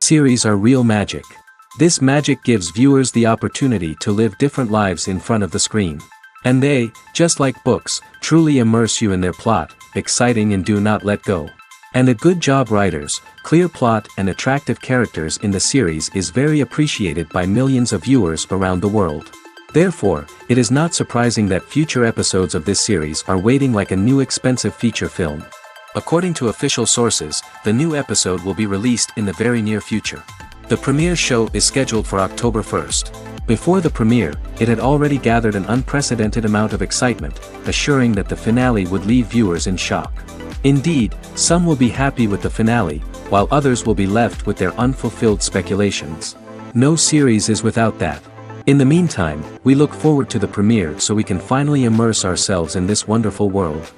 series are real magic. This magic gives viewers the opportunity to live different lives in front of the screen. And they, just like books, truly immerse you in their plot, exciting and do not let go. And a good job writers, clear plot and attractive characters in the series is very appreciated by millions of viewers around the world. Therefore, it is not surprising that future episodes of this series are waiting like a new expensive feature film. According to official sources, the new episode will be released in the very near future. The premiere show is scheduled for October 1st. Before the premiere, it had already gathered an unprecedented amount of excitement, assuring that the finale would leave viewers in shock. Indeed, some will be happy with the finale, while others will be left with their unfulfilled speculations. No series is without that. In the meantime, we look forward to the premiere so we can finally immerse ourselves in this wonderful world.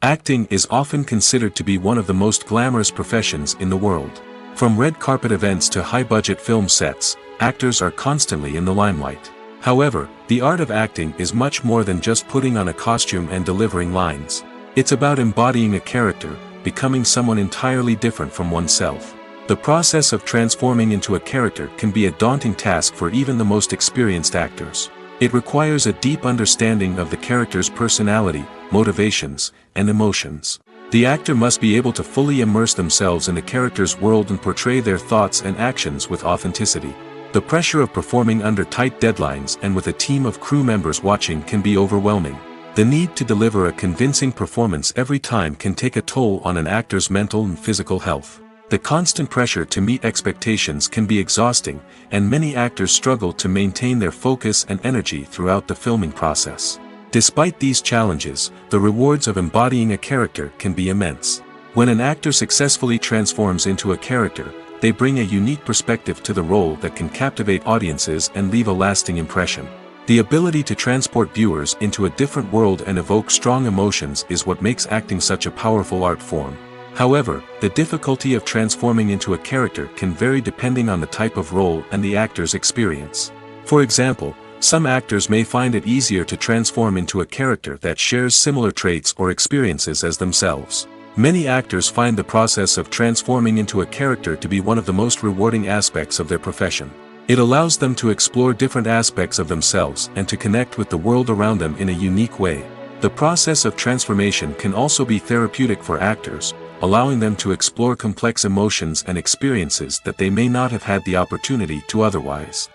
Acting is often considered to be one of the most glamorous professions in the world. From red carpet events to high-budget film sets, actors are constantly in the limelight. However, the art of acting is much more than just putting on a costume and delivering lines. It's about embodying a character, becoming someone entirely different from oneself. The process of transforming into a character can be a daunting task for even the most experienced actors. It requires a deep understanding of the character's personality, motivations, and emotions. The actor must be able to fully immerse themselves in the character's world and portray their thoughts and actions with authenticity. The pressure of performing under tight deadlines and with a team of crew members watching can be overwhelming. The need to deliver a convincing performance every time can take a toll on an actor's mental and physical health. The constant pressure to meet expectations can be exhausting, and many actors struggle to maintain their focus and energy throughout the filming process. Despite these challenges, the rewards of embodying a character can be immense. When an actor successfully transforms into a character, they bring a unique perspective to the role that can captivate audiences and leave a lasting impression. The ability to transport viewers into a different world and evoke strong emotions is what makes acting such a powerful art form. However, the difficulty of transforming into a character can vary depending on the type of role and the actor's experience. For example, some actors may find it easier to transform into a character that shares similar traits or experiences as themselves. Many actors find the process of transforming into a character to be one of the most rewarding aspects of their profession. It allows them to explore different aspects of themselves and to connect with the world around them in a unique way. The process of transformation can also be therapeutic for actors, allowing them to explore complex emotions and experiences that they may not have had the opportunity to otherwise.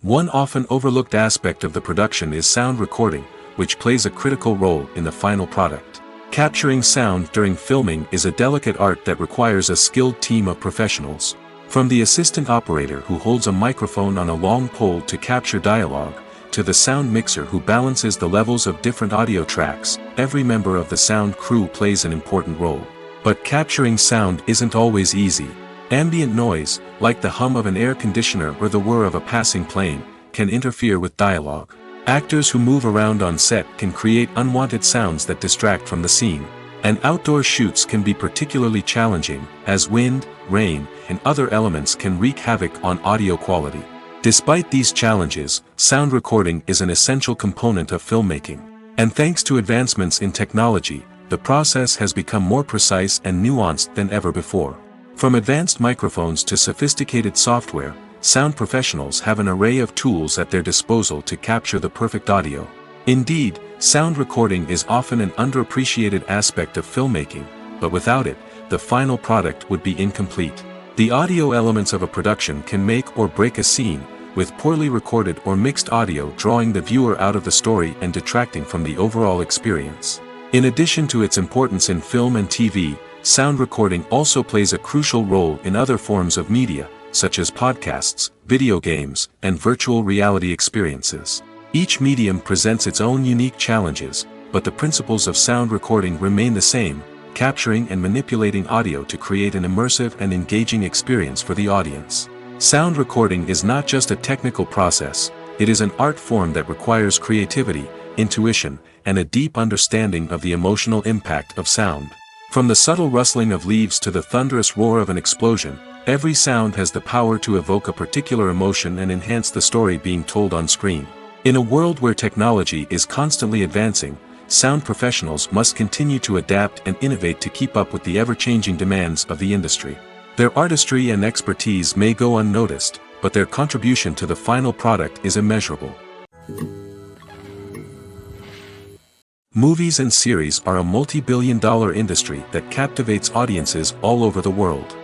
One often overlooked aspect of the production is sound recording, which plays a critical role in the final product. Capturing sound during filming is a delicate art that requires a skilled team of professionals. From the assistant operator who holds a microphone on a long pole to capture dialogue, to the sound mixer who balances the levels of different audio tracks, every member of the sound crew plays an important role. But capturing sound isn't always easy. Ambient noise, like the hum of an air conditioner or the whir of a passing plane, can interfere with dialogue. Actors who move around on set can create unwanted sounds that distract from the scene. And outdoor shoots can be particularly challenging, as wind, rain, and other elements can wreak havoc on audio quality. Despite these challenges, sound recording is an essential component of filmmaking. And thanks to advancements in technology, the process has become more precise and nuanced than ever before. From advanced microphones to sophisticated software, sound professionals have an array of tools at their disposal to capture the perfect audio. Indeed, sound recording is often an underappreciated aspect of filmmaking, but without it, the final product would be incomplete. The audio elements of a production can make or break a scene, with poorly recorded or mixed audio drawing the viewer out of the story and detracting from the overall experience. In addition to its importance in film and TV, sound recording also plays a crucial role in other forms of media, such as podcasts, video games, and virtual reality experiences. Each medium presents its own unique challenges, but the principles of sound recording remain the same: capturing and manipulating audio to create an immersive and engaging experience for the audience. Sound recording is not just a technical process, it is an art form that requires creativity, intuition, and a deep understanding of the emotional impact of sound. From the subtle rustling of leaves to the thunderous roar of an explosion, every sound has the power to evoke a particular emotion and enhance the story being told on screen. In a world where technology is constantly advancing, sound professionals must continue to adapt and innovate to keep up with the ever-changing demands of the industry. Their artistry and expertise may go unnoticed, but their contribution to the final product is immeasurable. Movies and series are a multi-billion-dollar industry that captivates audiences all over the world.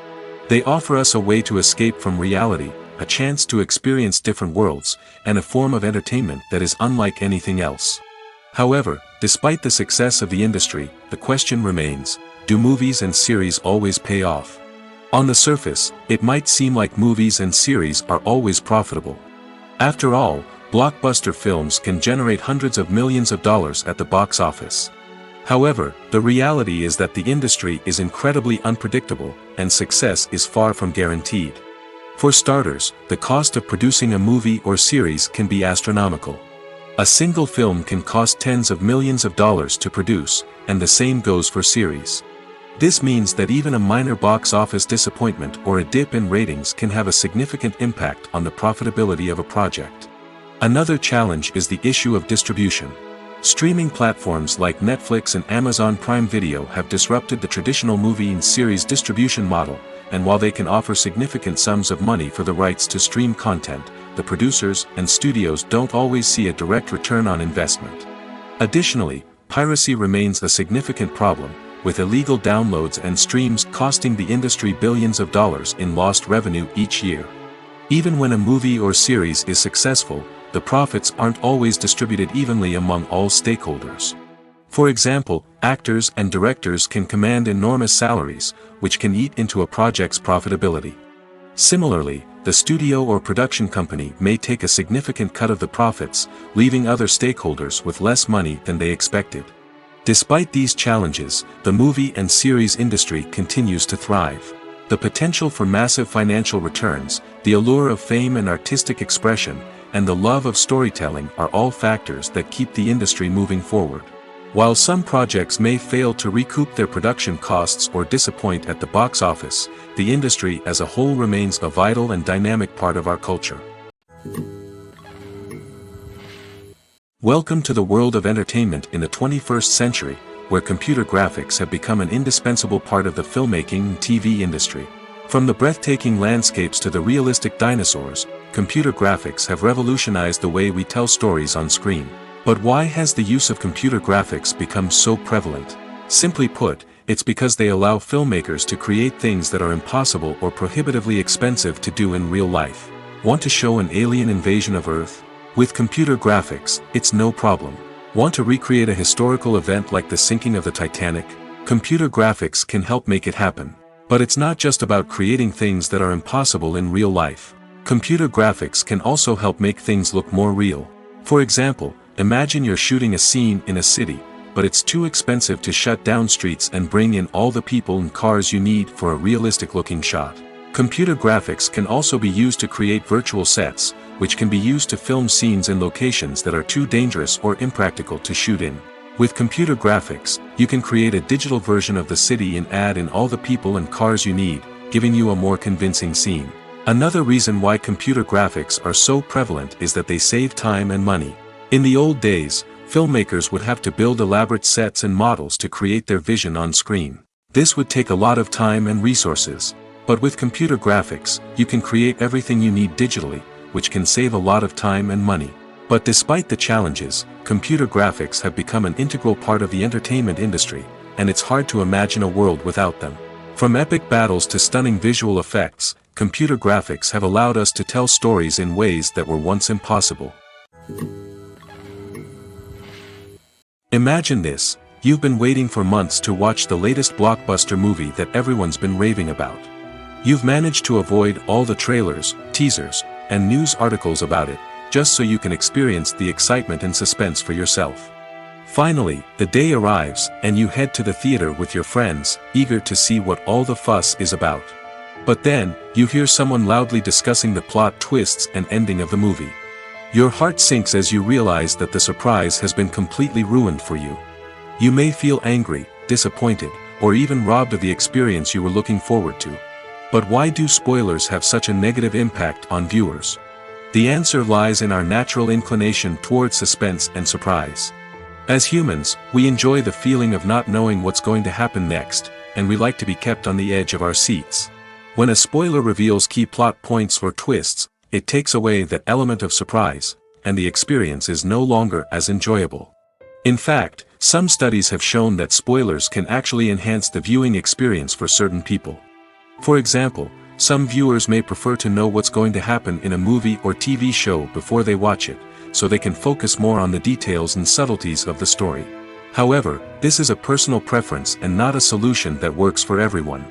They offer us a way to escape from reality, a chance to experience different worlds, and a form of entertainment that is unlike anything else. However, despite the success of the industry, the question remains, do movies and series always pay off? On the surface, it might seem like movies and series are always profitable. After all, blockbuster films can generate hundreds of millions of dollars at the box office. However, the reality is that the industry is incredibly unpredictable, and success is far from guaranteed. For starters, the cost of producing a movie or series can be astronomical. A single film can cost tens of millions of dollars to produce, and the same goes for series. This means that even a minor box office disappointment or a dip in ratings can have a significant impact on the profitability of a project. Another challenge is the issue of distribution. Streaming platforms like Netflix and Amazon Prime Video have disrupted the traditional movie and series distribution model, and while they can offer significant sums of money for the rights to stream content, the producers and studios don't always see a direct return on investment. Additionally, piracy remains a significant problem, with illegal downloads and streams costing the industry billions of dollars in lost revenue each year. Even when a movie or series is successful, the profits aren't always distributed evenly among all stakeholders. For example, actors and directors can command enormous salaries, which can eat into a project's profitability. Similarly, the studio or production company may take a significant cut of the profits, leaving other stakeholders with less money than they expected. Despite these challenges, the movie and series industry continues to thrive. The potential for massive financial returns, the allure of fame and artistic expression, and the love of storytelling are all factors that keep the industry moving forward. While some projects may fail to recoup their production costs or disappoint at the box office, the industry as a whole remains a vital and dynamic part of our culture. Welcome to the world of entertainment in the 21st century, where computer graphics have become an indispensable part of the filmmaking and TV industry. From the breathtaking landscapes to the realistic dinosaurs, computer graphics have revolutionized the way we tell stories on screen. But why has the use of computer graphics become so prevalent? Simply put, it's because they allow filmmakers to create things that are impossible or prohibitively expensive to do in real life. Want to show an alien invasion of Earth? With computer graphics, it's no problem. Want to recreate a historical event like the sinking of the Titanic? Computer graphics can help make it happen. But it's not just about creating things that are impossible in real life. Computer graphics can also help make things look more real. For example, imagine you're shooting a scene in a city, but it's too expensive to shut down streets and bring in all the people and cars you need for a realistic-looking shot. Computer graphics can also be used to create virtual sets, which can be used to film scenes in locations that are too dangerous or impractical to shoot in. With computer graphics, you can create a digital version of the city and add in all the people and cars you need, giving you a more convincing scene. Another reason why computer graphics are so prevalent is that they save time and money. In the old days, filmmakers would have to build elaborate sets and models to create their vision on screen. This would take a lot of time and resources. But with computer graphics, you can create everything you need digitally, which can save a lot of time and money. But despite the challenges, computer graphics have become an integral part of the entertainment industry, and it's hard to imagine a world without them. From epic battles to stunning visual effects, computer graphics have allowed us to tell stories in ways that were once impossible. Imagine this: you've been waiting for months to watch the latest blockbuster movie that everyone's been raving about. You've managed to avoid all the trailers, teasers, and news articles about it, just so you can experience the excitement and suspense for yourself. Finally, the day arrives, and you head to the theater with your friends, eager to see what all the fuss is about. But then, you hear someone loudly discussing the plot twists and ending of the movie. Your heart sinks as you realize that the surprise has been completely ruined for you. You may feel angry, disappointed, or even robbed of the experience you were looking forward to. But why do spoilers have such a negative impact on viewers? The answer lies in our natural inclination towards suspense and surprise. As humans, we enjoy the feeling of not knowing what's going to happen next, and we like to be kept on the edge of our seats. When a spoiler reveals key plot points or twists, it takes away that element of surprise, and the experience is no longer as enjoyable. In fact, some studies have shown that spoilers can actually enhance the viewing experience for certain people. For example, some viewers may prefer to know what's going to happen in a movie or TV show before they watch it, so they can focus more on the details and subtleties of the story. However, this is a personal preference and not a solution that works for everyone.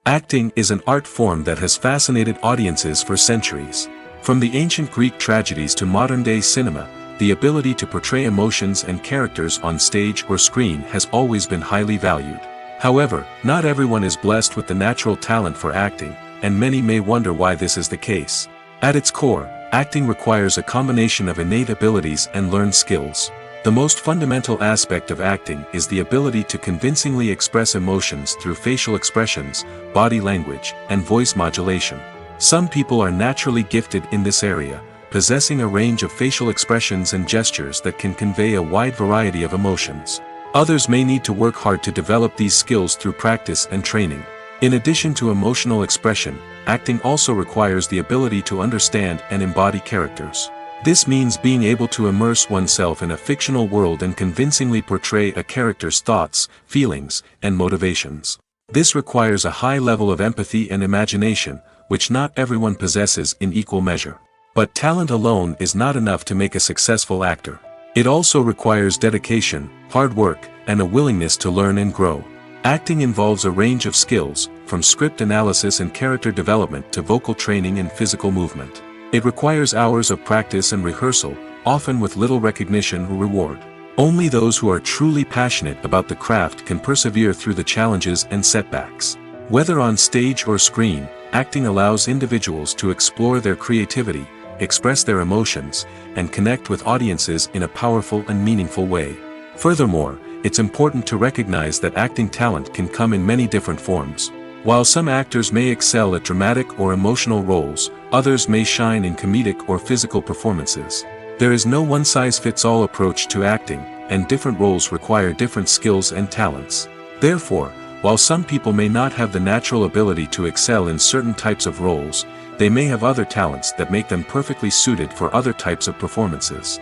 Acting is an art form that has fascinated audiences for centuries. From the ancient Greek tragedies to modern-day cinema, the ability to portray emotions and characters on stage or screen has always been highly valued. However, not everyone is blessed with the natural talent for acting, and many may wonder why this is the case. At its core, acting requires a combination of innate abilities and learned skills. The most fundamental aspect of acting is the ability to convincingly express emotions through facial expressions, body language, and voice modulation. Some people are naturally gifted in this area, possessing a range of facial expressions and gestures that can convey a wide variety of emotions. Others may need to work hard to develop these skills through practice and training. In addition to emotional expression, acting also requires the ability to understand and embody characters. This means being able to immerse oneself in a fictional world and convincingly portray a character's thoughts, feelings, and motivations. This requires a high level of empathy and imagination, which not everyone possesses in equal measure. But talent alone is not enough to make a successful actor. It also requires dedication, hard work, and a willingness to learn and grow. Acting involves a range of skills, from script analysis and character development to vocal training and physical movement. It requires hours of practice and rehearsal, often with little recognition or reward. Only those who are truly passionate about the craft can persevere through the challenges and setbacks. Whether on stage or screen, acting allows individuals to explore their creativity, express their emotions, and connect with audiences in a powerful and meaningful way. Furthermore, it's important to recognize that acting talent can come in many different forms. While some actors may excel at dramatic or emotional roles, others may shine in comedic or physical performances. There is no one-size-fits-all approach to acting, and different roles require different skills and talents. Therefore, while some people may not have the natural ability to excel in certain types of roles, they may have other talents that make them perfectly suited for other types of performances.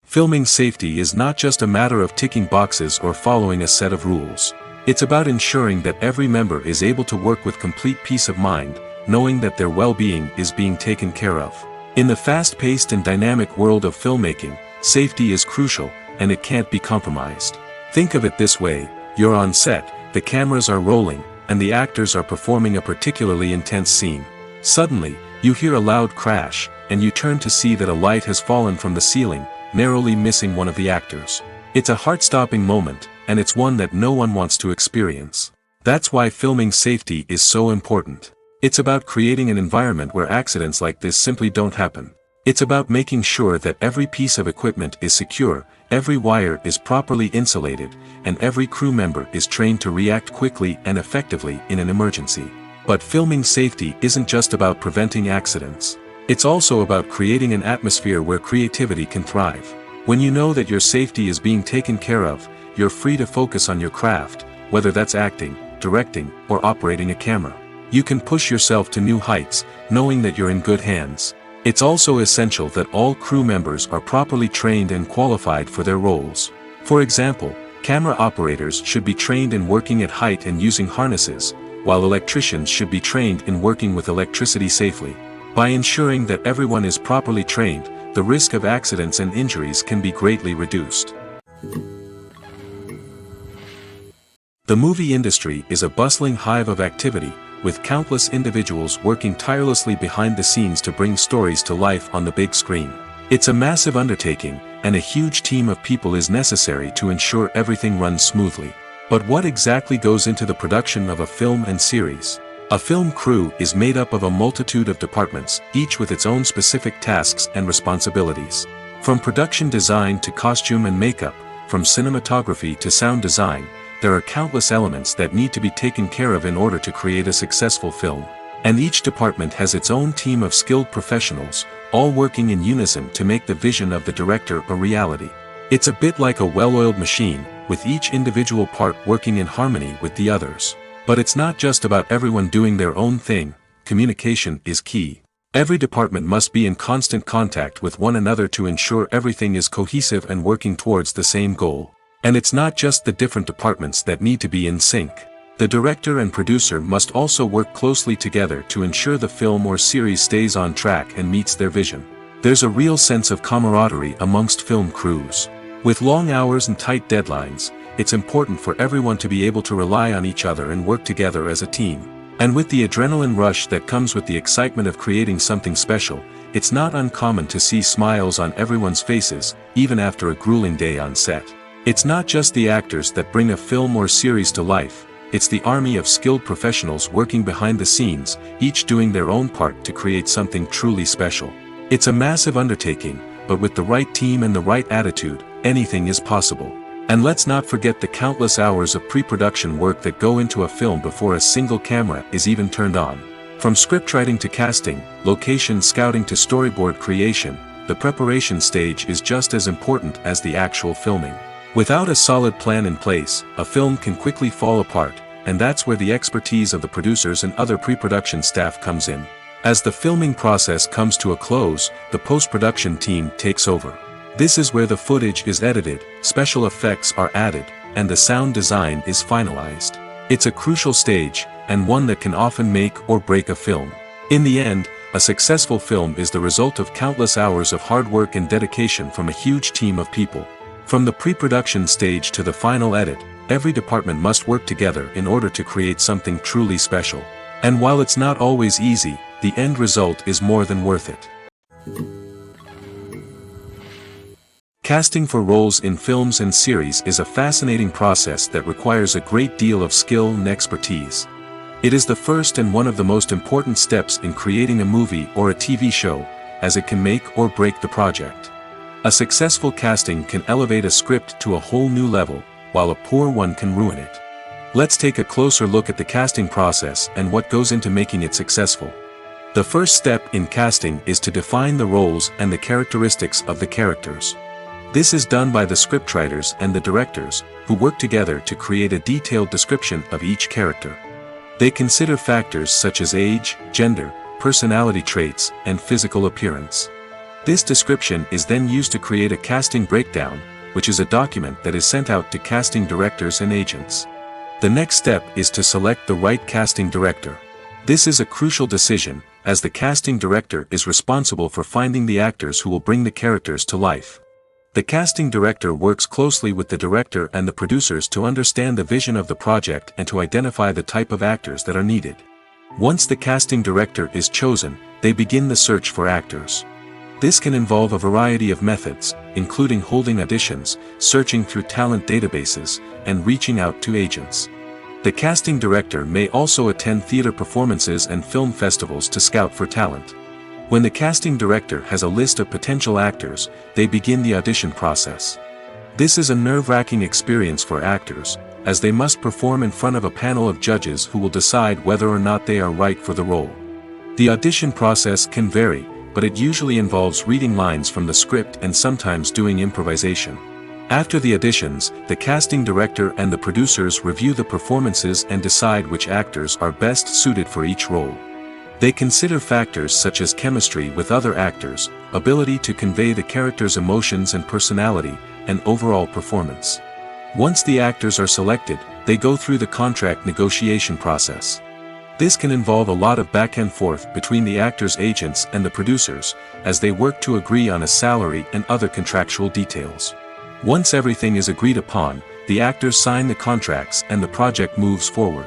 Filming safety is not just a matter of ticking boxes or following a set of rules. It's about ensuring that every member is able to work with complete peace of mind, knowing that their well-being is being taken care of. In the fast-paced and dynamic world of filmmaking, safety is crucial, and it can't be compromised. Think of it this way: you're on set, the cameras are rolling, and the actors are performing a particularly intense scene. Suddenly, you hear a loud crash, and you turn to see that a light has fallen from the ceiling, narrowly missing one of the actors. It's a heart-stopping moment, and it's one that no one wants to experience. That's why filming safety is so important. It's about creating an environment where accidents like this simply don't happen. It's about making sure that every piece of equipment is secure, every wire is properly insulated, and every crew member is trained to react quickly and effectively in an emergency. But filming safety isn't just about preventing accidents. It's also about creating an atmosphere where creativity can thrive. When you know that your safety is being taken care of, you're free to focus on your craft, whether that's acting, directing, or operating a camera. You can push yourself to new heights, knowing that you're in good hands. It's also essential that all crew members are properly trained and qualified for their roles. For example, camera operators should be trained in working at height and using harnesses, while electricians should be trained in working with electricity safely. By ensuring that everyone is properly trained, the risk of accidents and injuries can be greatly reduced. The movie industry is a bustling hive of activity, with countless individuals working tirelessly behind the scenes to bring stories to life on the big screen. It's a massive undertaking, and a huge team of people is necessary to ensure everything runs smoothly. But what exactly goes into the production of a film and series? A film crew is made up of a multitude of departments, each with its own specific tasks and responsibilities. From production design to costume and makeup, from cinematography to sound design, there are countless elements that need to be taken care of in order to create a successful film. And each department has its own team of skilled professionals, all working in unison to make the vision of the director a reality. It's a bit like a well-oiled machine, with each individual part working in harmony with the others. But it's not just about everyone doing their own thing. Communication is key. Every department must be in constant contact with one another to ensure everything is cohesive and working towards the same goal. And it's not just the different departments that need to be in sync. The director and producer must also work closely together to ensure the film or series stays on track and meets their vision. There's a real sense of camaraderie amongst film crews. With long hours and tight deadlines, it's important for everyone to be able to rely on each other and work together as a team. And with the adrenaline rush that comes with the excitement of creating something special, it's not uncommon to see smiles on everyone's faces, even after a grueling day on set. It's not just the actors that bring a film or series to life, it's the army of skilled professionals working behind the scenes, each doing their own part to create something truly special. It's a massive undertaking, but with the right team and the right attitude, anything is possible. And let's not forget the countless hours of pre-production work that go into a film before a single camera is even turned on. From scriptwriting to casting, location scouting to storyboard creation, the preparation stage is just as important as the actual filming. Without a solid plan in place, a film can quickly fall apart, and that's where the expertise of the producers and other pre-production staff comes in. As the filming process comes to a close, the post-production team takes over. This is where the footage is edited, special effects are added, and the sound design is finalized. It's a crucial stage, and one that can often make or break a film. In the end, a successful film is the result of countless hours of hard work and dedication from a huge team of people. From the pre-production stage to the final edit, every department must work together in order to create something truly special. And while it's not always easy, the end result is more than worth it. Casting for roles in films and series is a fascinating process that requires a great deal of skill and expertise. It is the first and one of the most important steps in creating a movie or a TV show, as it can make or break the project. A successful casting can elevate a script to a whole new level, while a poor one can ruin it. Let's take a closer look at the casting process and what goes into making it successful. The first step in casting is to define the roles and the characteristics of the characters. This is done by the scriptwriters and the directors, who work together to create a detailed description of each character. They consider factors such as age, gender, personality traits, and physical appearance. This description is then used to create a casting breakdown, which is a document that is sent out to casting directors and agents. The next step is to select the right casting director. This is a crucial decision, as the casting director is responsible for finding the actors who will bring the characters to life. The casting director works closely with the director and the producers to understand the vision of the project and to identify the type of actors that are needed. Once the casting director is chosen, they begin the search for actors. This can involve a variety of methods, including holding auditions, searching through talent databases, and reaching out to agents. The casting director may also attend theater performances and film festivals to scout for talent. When the casting director has a list of potential actors, they begin the audition process. This is a nerve-wracking experience for actors, as they must perform in front of a panel of judges who will decide whether or not they are right for the role. The audition process can vary, but it usually involves reading lines from the script and sometimes doing improvisation. After the auditions, the casting director and the producers review the performances and decide which actors are best suited for each role. They consider factors such as chemistry with other actors, ability to convey the character's emotions and personality, and overall performance. Once the actors are selected, they go through the contract negotiation process. This can involve a lot of back and forth between the actors' agents and the producers, as they work to agree on a salary and other contractual details. Once everything is agreed upon, the actors sign the contracts and the project moves forward.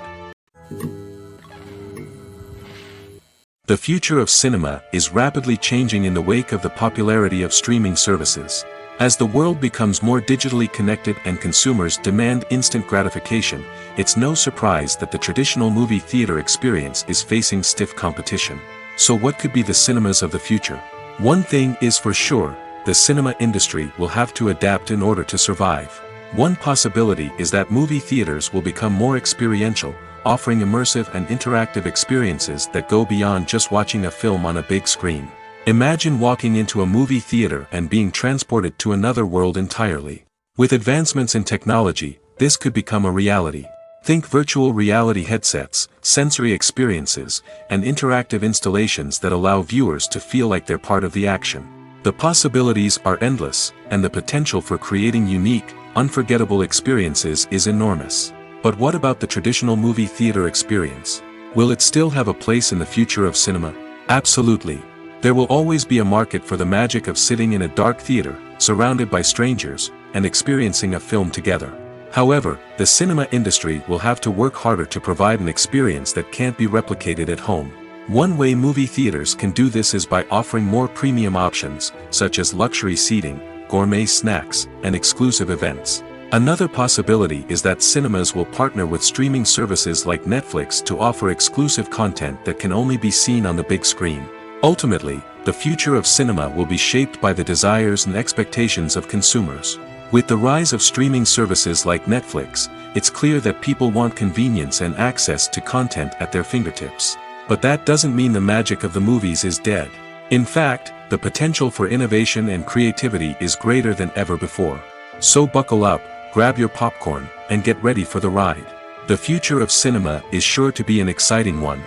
The future of cinema is rapidly changing in the wake of the popularity of streaming services. As the world becomes more digitally connected and consumers demand instant gratification, it's no surprise that the traditional movie theater experience is facing stiff competition. So what could be the cinemas of the future? One thing is for sure, the cinema industry will have to adapt in order to survive. One possibility is that movie theaters will become more experiential, offering immersive and interactive experiences that go beyond just watching a film on a big screen. Imagine walking into a movie theater and being transported to another world entirely. With advancements in technology, this could become a reality. Think virtual reality headsets, sensory experiences, and interactive installations that allow viewers to feel like they're part of the action. The possibilities are endless, and the potential for creating unique, unforgettable experiences is enormous. But what about the traditional movie theater experience? Will it still have a place in the future of cinema? Absolutely. There will always be a market for the magic of sitting in a dark theater, surrounded by strangers, and experiencing a film together. However, the cinema industry will have to work harder to provide an experience that can't be replicated at home. One way movie theaters can do this is by offering more premium options, such as luxury seating, gourmet snacks, and exclusive events. Another possibility is that cinemas will partner with streaming services like Netflix to offer exclusive content that can only be seen on the big screen. Ultimately, the future of cinema will be shaped by the desires and expectations of consumers. With the rise of streaming services like Netflix, it's clear that people want convenience and access to content at their fingertips. But that doesn't mean the magic of the movies is dead. In fact, the potential for innovation and creativity is greater than ever before. So buckle up, grab your popcorn, and get ready for the ride. The future of cinema is sure to be an exciting one.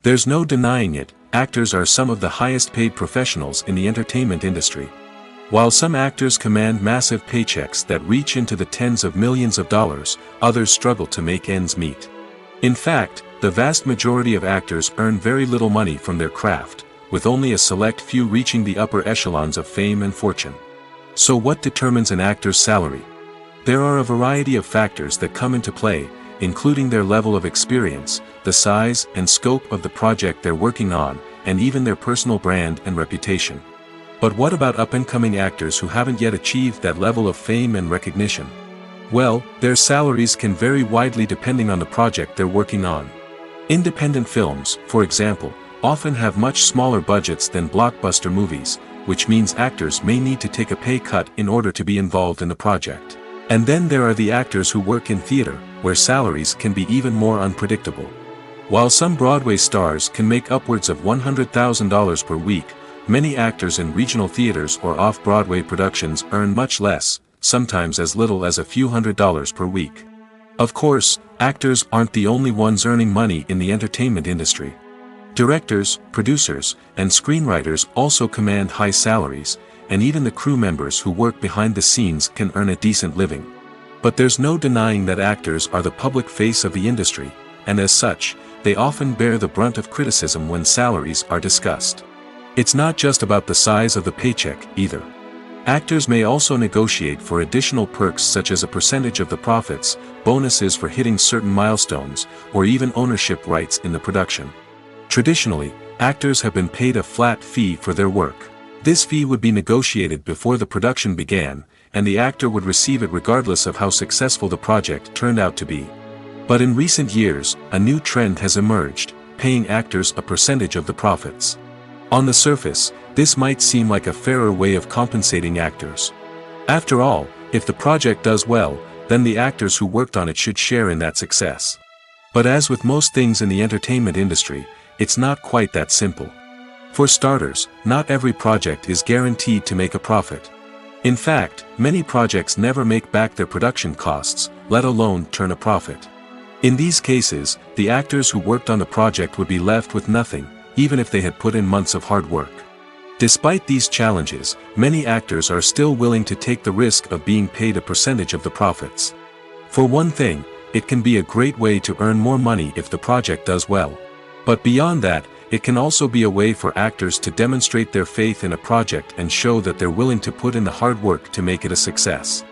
There's no denying it, actors are some of the highest paid professionals in the entertainment industry. While some actors command massive paychecks that reach into the tens of millions of dollars, others struggle to make ends meet. In fact, the vast majority of actors earn very little money from their craft, with only a select few reaching the upper echelons of fame and fortune. So what determines an actor's salary? There are a variety of factors that come into play, including their level of experience, the size and scope of the project they're working on, and even their personal brand and reputation. But what about up-and-coming actors who haven't yet achieved that level of fame and recognition? Well, their salaries can vary widely depending on the project they're working on. Independent films, for example, often have much smaller budgets than blockbuster movies, which means actors may need to take a pay cut in order to be involved in the project. And then there are the actors who work in theater, where salaries can be even more unpredictable. While some Broadway stars can make upwards of $100,000 per week, many actors in regional theaters or off-Broadway productions earn much less, sometimes as little as a few $100s per week. Of course, actors aren't the only ones earning money in the entertainment industry. Directors, producers, and screenwriters also command high salaries, and even the crew members who work behind the scenes can earn a decent living. But there's no denying that actors are the public face of the industry, and as such, they often bear the brunt of criticism when salaries are discussed. It's not just about the size of the paycheck, either. Actors may also negotiate for additional perks such as a percentage of the profits, bonuses for hitting certain milestones, or even ownership rights in the production. Traditionally, actors have been paid a flat fee for their work. This fee would be negotiated before the production began, and the actor would receive it regardless of how successful the project turned out to be. But in recent years, a new trend has emerged, paying actors a percentage of the profits. On the surface, this might seem like a fairer way of compensating actors. After all, if the project does well, then the actors who worked on it should share in that success. But as with most things in the entertainment industry, it's not quite that simple. For starters, not every project is guaranteed to make a profit. In fact, many projects never make back their production costs, let alone turn a profit. In these cases, the actors who worked on the project would be left with nothing, even if they had put in months of hard work. Despite these challenges, many actors are still willing to take the risk of being paid a percentage of the profits. For one thing, it can be a great way to earn more money if the project does well. But beyond that, it can also be a way for actors to demonstrate their faith in a project and show that they're willing to put in the hard work to make it a success.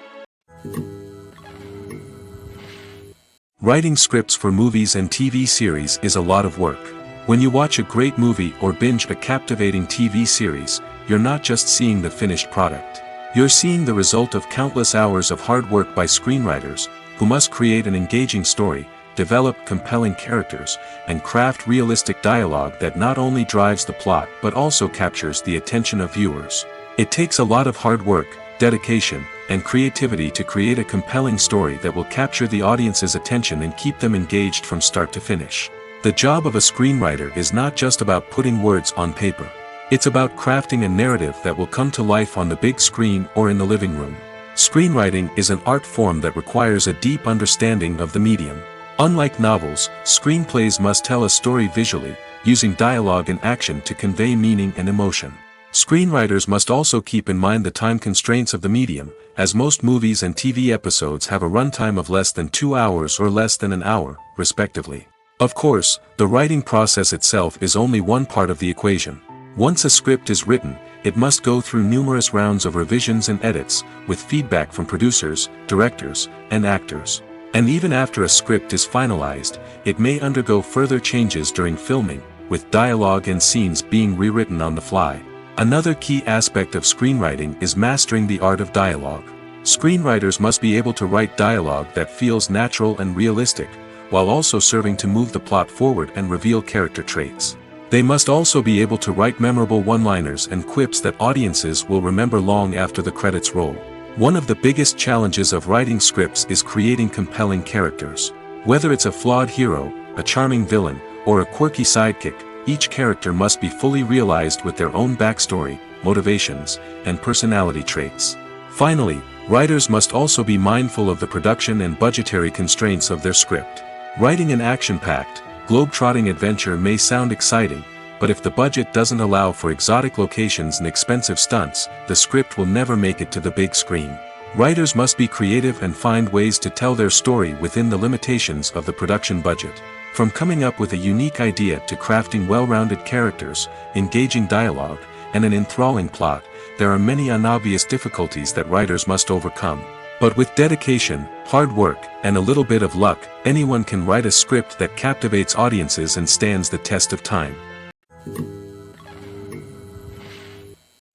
Writing scripts for movies and TV series is a lot of work. When you watch a great movie or binge a captivating TV series, you're not just seeing the finished product. You're seeing the result of countless hours of hard work by screenwriters, who must create an engaging story, develop compelling characters, and craft realistic dialogue that not only drives the plot but also captures the attention of viewers. It takes a lot of hard work, dedication, and creativity to create a compelling story that will capture the audience's attention and keep them engaged from start to finish. The job of a screenwriter is not just about putting words on paper. It's about crafting a narrative that will come to life on the big screen or in the living room. Screenwriting is an art form that requires a deep understanding of the medium. Unlike novels, screenplays must tell a story visually, using dialogue and action to convey meaning and emotion. Screenwriters must also keep in mind the time constraints of the medium, as most movies and TV episodes have a runtime of less than 2 hours or less than an hour, respectively. Of course, the writing process itself is only one part of the equation. Once a script is written, it must go through numerous rounds of revisions and edits, with feedback from producers, directors, and actors. And even after a script is finalized, it may undergo further changes during filming, with dialogue and scenes being rewritten on the fly. Another key aspect of screenwriting is mastering the art of dialogue. Screenwriters must be able to write dialogue that feels natural and realistic, while also serving to move the plot forward and reveal character traits. They must also be able to write memorable one-liners and quips that audiences will remember long after the credits roll. One of the biggest challenges of writing scripts is creating compelling characters. Whether it's a flawed hero, a charming villain, or a quirky sidekick, each character must be fully realized with their own backstory, motivations, and personality traits. Finally, writers must also be mindful of the production and budgetary constraints of their script. Writing an action-packed, globe-trotting adventure may sound exciting, but if the budget doesn't allow for exotic locations and expensive stunts, the script will never make it to the big screen. Writers must be creative and find ways to tell their story within the limitations of the production budget. From coming up with a unique idea to crafting well-rounded characters, engaging dialogue, and an enthralling plot, there are many unobvious difficulties that writers must overcome. But with dedication, hard work, and a little bit of luck, anyone can write a script that captivates audiences and stands the test of time.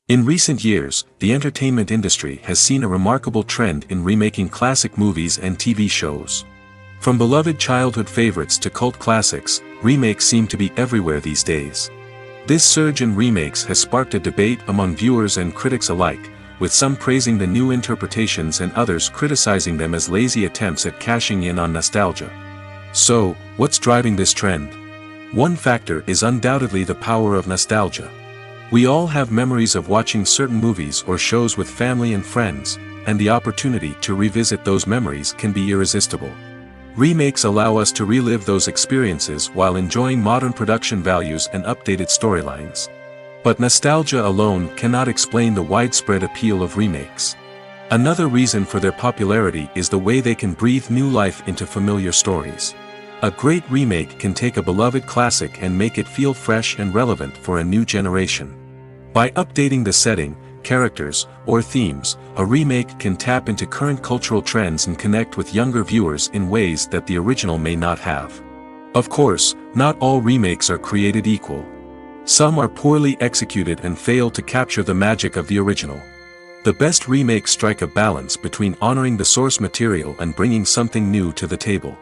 In recent years, the entertainment industry has seen a remarkable trend in remaking classic movies and TV shows. From beloved childhood favorites to cult classics, remakes seem to be everywhere these days. This surge in remakes has sparked a debate among viewers and critics alike, with some praising the new interpretations and others criticizing them as lazy attempts at cashing in on nostalgia. So, what's driving this trend? One factor is undoubtedly the power of nostalgia. We all have memories of watching certain movies or shows with family and friends, and the opportunity to revisit those memories can be irresistible. Remakes allow us to relive those experiences while enjoying modern production values and updated storylines. But nostalgia alone cannot explain the widespread appeal of remakes. Another reason for their popularity is the way they can breathe new life into familiar stories. A great remake can take a beloved classic and make it feel fresh and relevant for a new generation. By updating the setting, characters, or themes, a remake can tap into current cultural trends and connect with younger viewers in ways that the original may not have. Of course, not all remakes are created equal. Some are poorly executed and fail to capture the magic of the original. The best remakes strike a balance between honoring the source material and bringing something new to the table.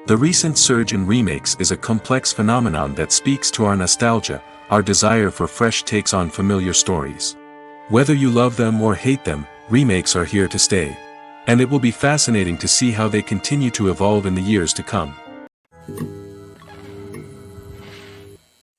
The recent surge in remakes is a complex phenomenon that speaks to our nostalgia, our desire for fresh takes on familiar stories. Whether you love them or hate them, remakes are here to stay. And it will be fascinating to see how they continue to evolve in the years to come.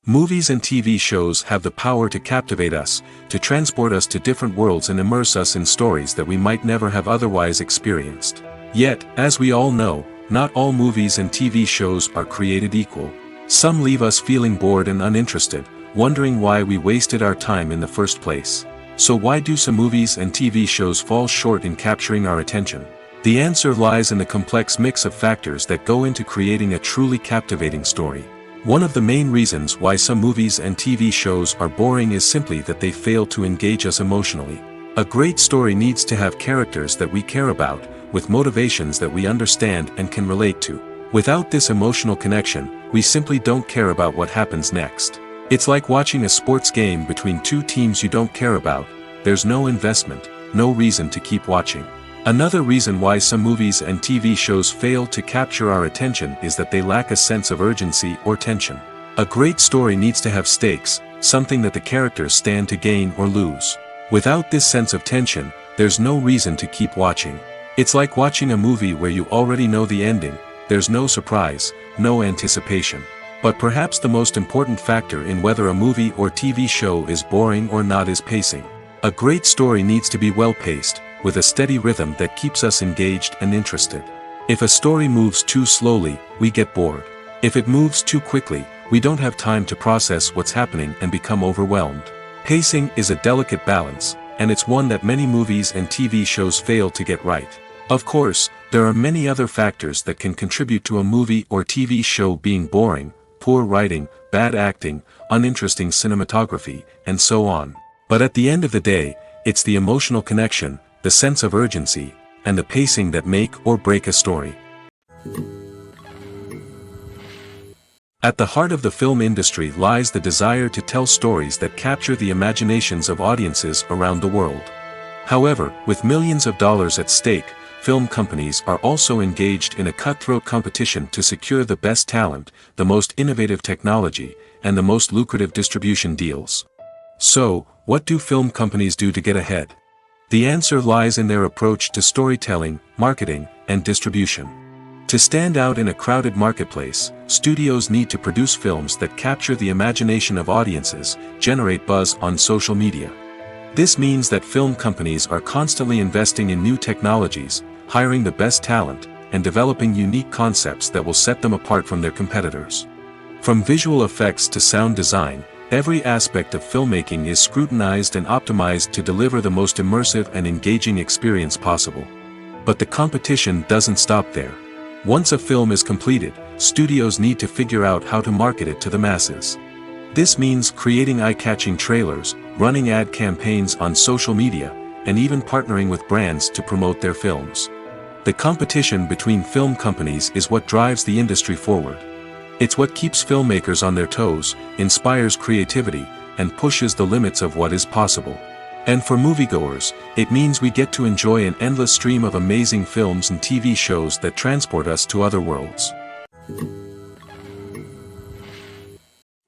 Movies and TV shows have the power to captivate us, to transport us to different worlds and immerse us in stories that we might never have otherwise experienced. Yet, as we all know, not all movies and TV shows are created equal. Some leave us feeling bored and uninterested, wondering why we wasted our time in the first place. So why do some movies and TV shows fall short in capturing our attention? The answer lies in the complex mix of factors that go into creating a truly captivating story. One of the main reasons why some movies and TV shows are boring is simply that they fail to engage us emotionally. A great story needs to have characters that we care about, with motivations that we understand and can relate to. Without this emotional connection, we simply don't care about what happens next. It's like watching a sports game between two teams you don't care about. There's no investment, no reason to keep watching. Another reason why some movies and TV shows fail to capture our attention is that they lack a sense of urgency or tension. A great story needs to have stakes, something that the characters stand to gain or lose. Without this sense of tension, there's no reason to keep watching. It's like watching a movie where you already know the ending, there's no surprise, no anticipation. But perhaps the most important factor in whether a movie or TV show is boring or not is pacing. A great story needs to be well-paced, with a steady rhythm that keeps us engaged and interested. If a story moves too slowly, we get bored. If it moves too quickly, we don't have time to process what's happening and become overwhelmed. Pacing is a delicate balance, and it's one that many movies and TV shows fail to get right. Of course, there are many other factors that can contribute to a movie or TV show being boring: poor writing, bad acting, uninteresting cinematography, and so on. But at the end of the day, it's the emotional connection, the sense of urgency, and the pacing that make or break a story. At the heart of the film industry lies the desire to tell stories that capture the imaginations of audiences around the world. However, with millions of dollars at stake, film companies are also engaged in a cutthroat competition to secure the best talent, the most innovative technology, and the most lucrative distribution deals. So, what do film companies do to get ahead? The answer lies in their approach to storytelling, marketing, and distribution. To stand out in a crowded marketplace, studios need to produce films that capture the imagination of audiences, generate buzz on social media. This means that film companies are constantly investing in new technologies, hiring the best talent, and developing unique concepts that will set them apart from their competitors. From visual effects to sound design, every aspect of filmmaking is scrutinized and optimized to deliver the most immersive and engaging experience possible. But the competition doesn't stop there. Once a film is completed, studios need to figure out how to market it to the masses. This means creating eye-catching trailers, running ad campaigns on social media, and even partnering with brands to promote their films. The competition between film companies is what drives the industry forward. It's what keeps filmmakers on their toes, inspires creativity, and pushes the limits of what is possible. And for moviegoers, it means we get to enjoy an endless stream of amazing films and TV shows that transport us to other worlds.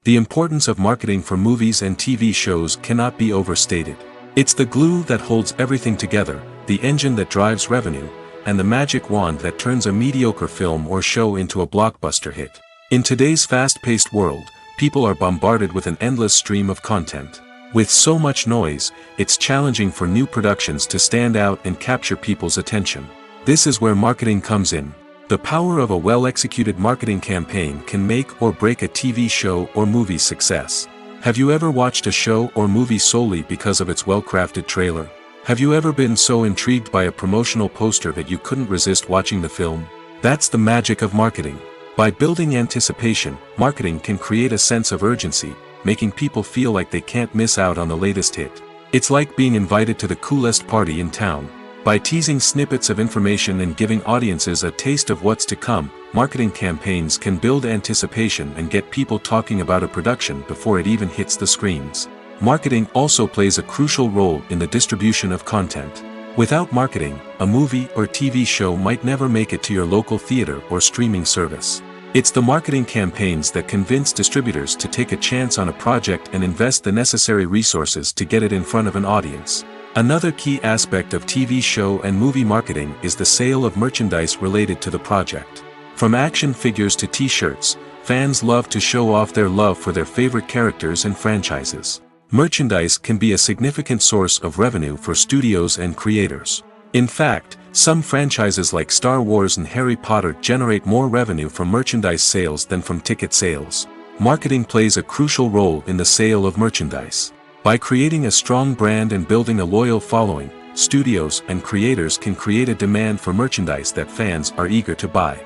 The importance of marketing for movies and TV shows cannot be overstated. It's the glue that holds everything together, the engine that drives revenue, and the magic wand that turns a mediocre film or show into a blockbuster hit. In today's fast-paced world, people are bombarded with an endless stream of content. With so much noise, it's challenging for new productions to stand out and capture people's attention. This is where marketing comes in. The power of a well-executed marketing campaign can make or break a TV show or movie's success. Have you ever watched a show or movie solely because of its well-crafted trailer? Have you ever been so intrigued by a promotional poster that you couldn't resist watching the film? That's the magic of marketing. By building anticipation, marketing can create a sense of urgency, making people feel like they can't miss out on the latest hit. It's like being invited to the coolest party in town. By teasing snippets of information and giving audiences a taste of what's to come, marketing campaigns can build anticipation and get people talking about a production before it even hits the screens. Marketing also plays a crucial role in the distribution of content. Without marketing, a movie or TV show might never make it to your local theater or streaming service. It's the marketing campaigns that convince distributors to take a chance on a project and invest the necessary resources to get it in front of an audience. Another key aspect of TV show and movie marketing is the sale of merchandise related to the project. From action figures to t-shirts, fans love to show off their love for their favorite characters and franchises. Merchandise can be a significant source of revenue for studios and creators. In fact, some franchises like Star Wars and Harry Potter generate more revenue from merchandise sales than from ticket sales. Marketing plays a crucial role in the sale of merchandise. By creating a strong brand and building a loyal following, studios and creators can create a demand for merchandise that fans are eager to buy.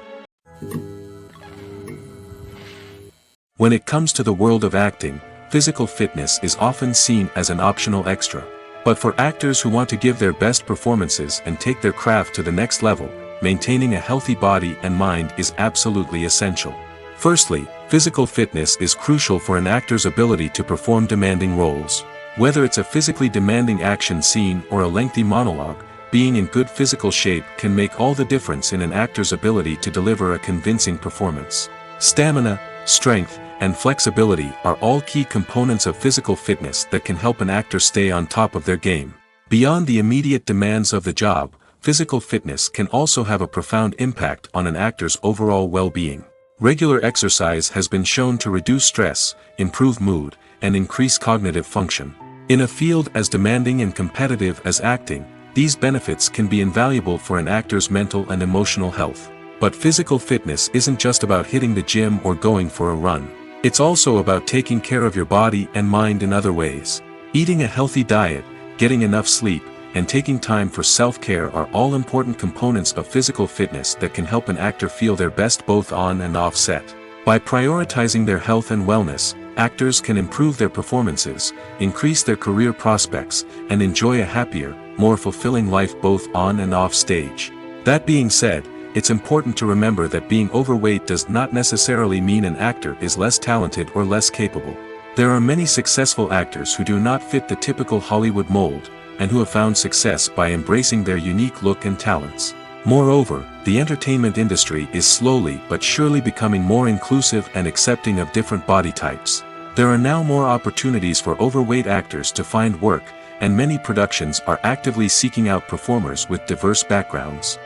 When it comes to the world of acting, physical fitness is often seen as an optional extra. But for actors who want to give their best performances and take their craft to the next level, maintaining a healthy body and mind is absolutely essential. Firstly, physical fitness is crucial for an actor's ability to perform demanding roles. Whether it's a physically demanding action scene or a lengthy monologue, being in good physical shape can make all the difference in an actor's ability to deliver a convincing performance. Stamina, strength, and flexibility are all key components of physical fitness that can help an actor stay on top of their game. Beyond the immediate demands of the job, physical fitness can also have a profound impact on an actor's overall well-being. Regular exercise has been shown to reduce stress, improve mood, and increase cognitive function. In a field as demanding and competitive as acting, these benefits can be invaluable for an actor's mental and emotional health. But physical fitness isn't just about hitting the gym or going for a run. It's also about taking care of your body and mind in other ways. Eating a healthy diet, getting enough sleep, and taking time for self-care are all important components of physical fitness that can help an actor feel their best both on and off set. By prioritizing their health and wellness, actors can improve their performances, increase their career prospects, and enjoy a happier, more fulfilling life both on and off stage. That being said, it's important to remember that being overweight does not necessarily mean an actor is less talented or less capable. There are many successful actors who do not fit the typical Hollywood mold, and who have found success by embracing their unique look and talents. Moreover, the entertainment industry is slowly but surely becoming more inclusive and accepting of different body types. There are now more opportunities for overweight actors to find work, and many productions are actively seeking out performers with diverse backgrounds.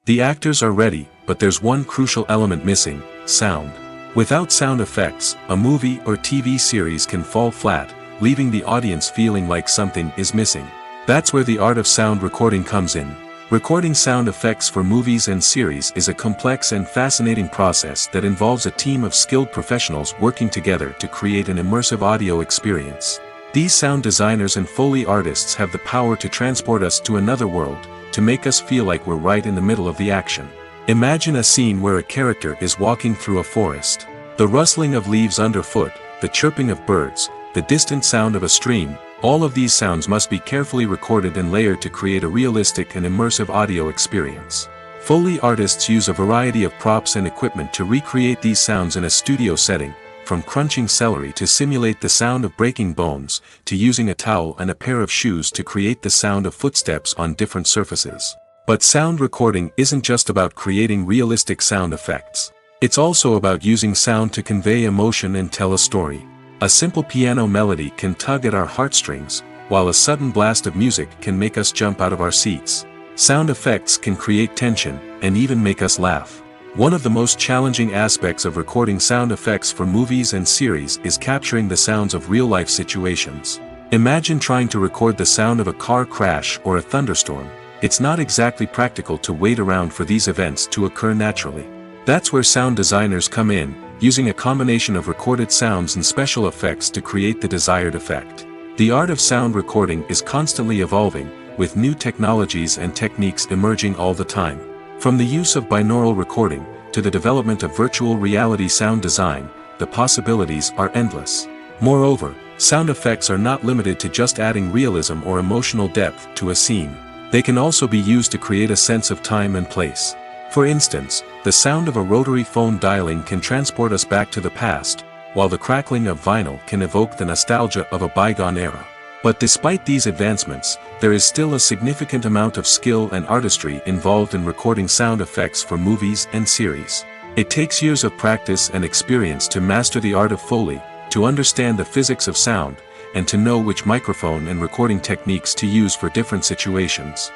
The actors are ready, but there's one crucial element missing: sound. Without sound effects, a movie or TV series can fall flat, leaving the audience feeling like something is missing. That's where the art of sound recording comes in. Recording sound effects for movies and series is a complex and fascinating process that involves a team of skilled professionals working together to create an immersive audio experience. These sound designers and Foley artists have the power to transport us to another world, to make us feel like we're right in the middle of the action. Imagine a scene where a character is walking through a forest. The rustling of leaves underfoot, the chirping of birds, the distant sound of a stream, all of these sounds must be carefully recorded and layered to create a realistic and immersive audio experience. Foley artists use a variety of props and equipment to recreate these sounds in a studio setting, from crunching celery to simulate the sound of breaking bones, to using a towel and a pair of shoes to create the sound of footsteps on different surfaces. But sound recording isn't just about creating realistic sound effects. It's also about using sound to convey emotion and tell a story. A simple piano melody can tug at our heartstrings, while a sudden blast of music can make us jump out of our seats. Sound effects can create tension, and even make us laugh. One of the most challenging aspects of recording sound effects for movies and series is capturing the sounds of real-life situations. Imagine trying to record the sound of a car crash or a thunderstorm. It's not exactly practical to wait around for these events to occur naturally. That's where sound designers come in, using a combination of recorded sounds and special effects to create the desired effect. The art of sound recording is constantly evolving, with new technologies and techniques emerging all the time. From the use of binaural recording, to the development of virtual reality sound design, the possibilities are endless. Moreover, sound effects are not limited to just adding realism or emotional depth to a scene. They can also be used to create a sense of time and place. For instance, the sound of a rotary phone dialing can transport us back to the past, while the crackling of vinyl can evoke the nostalgia of a bygone era. But despite these advancements, there is still a significant amount of skill and artistry involved in recording sound effects for movies and series. It takes years of practice and experience to master the art of Foley, to understand the physics of sound, and to know which microphone and recording techniques to use for different situations.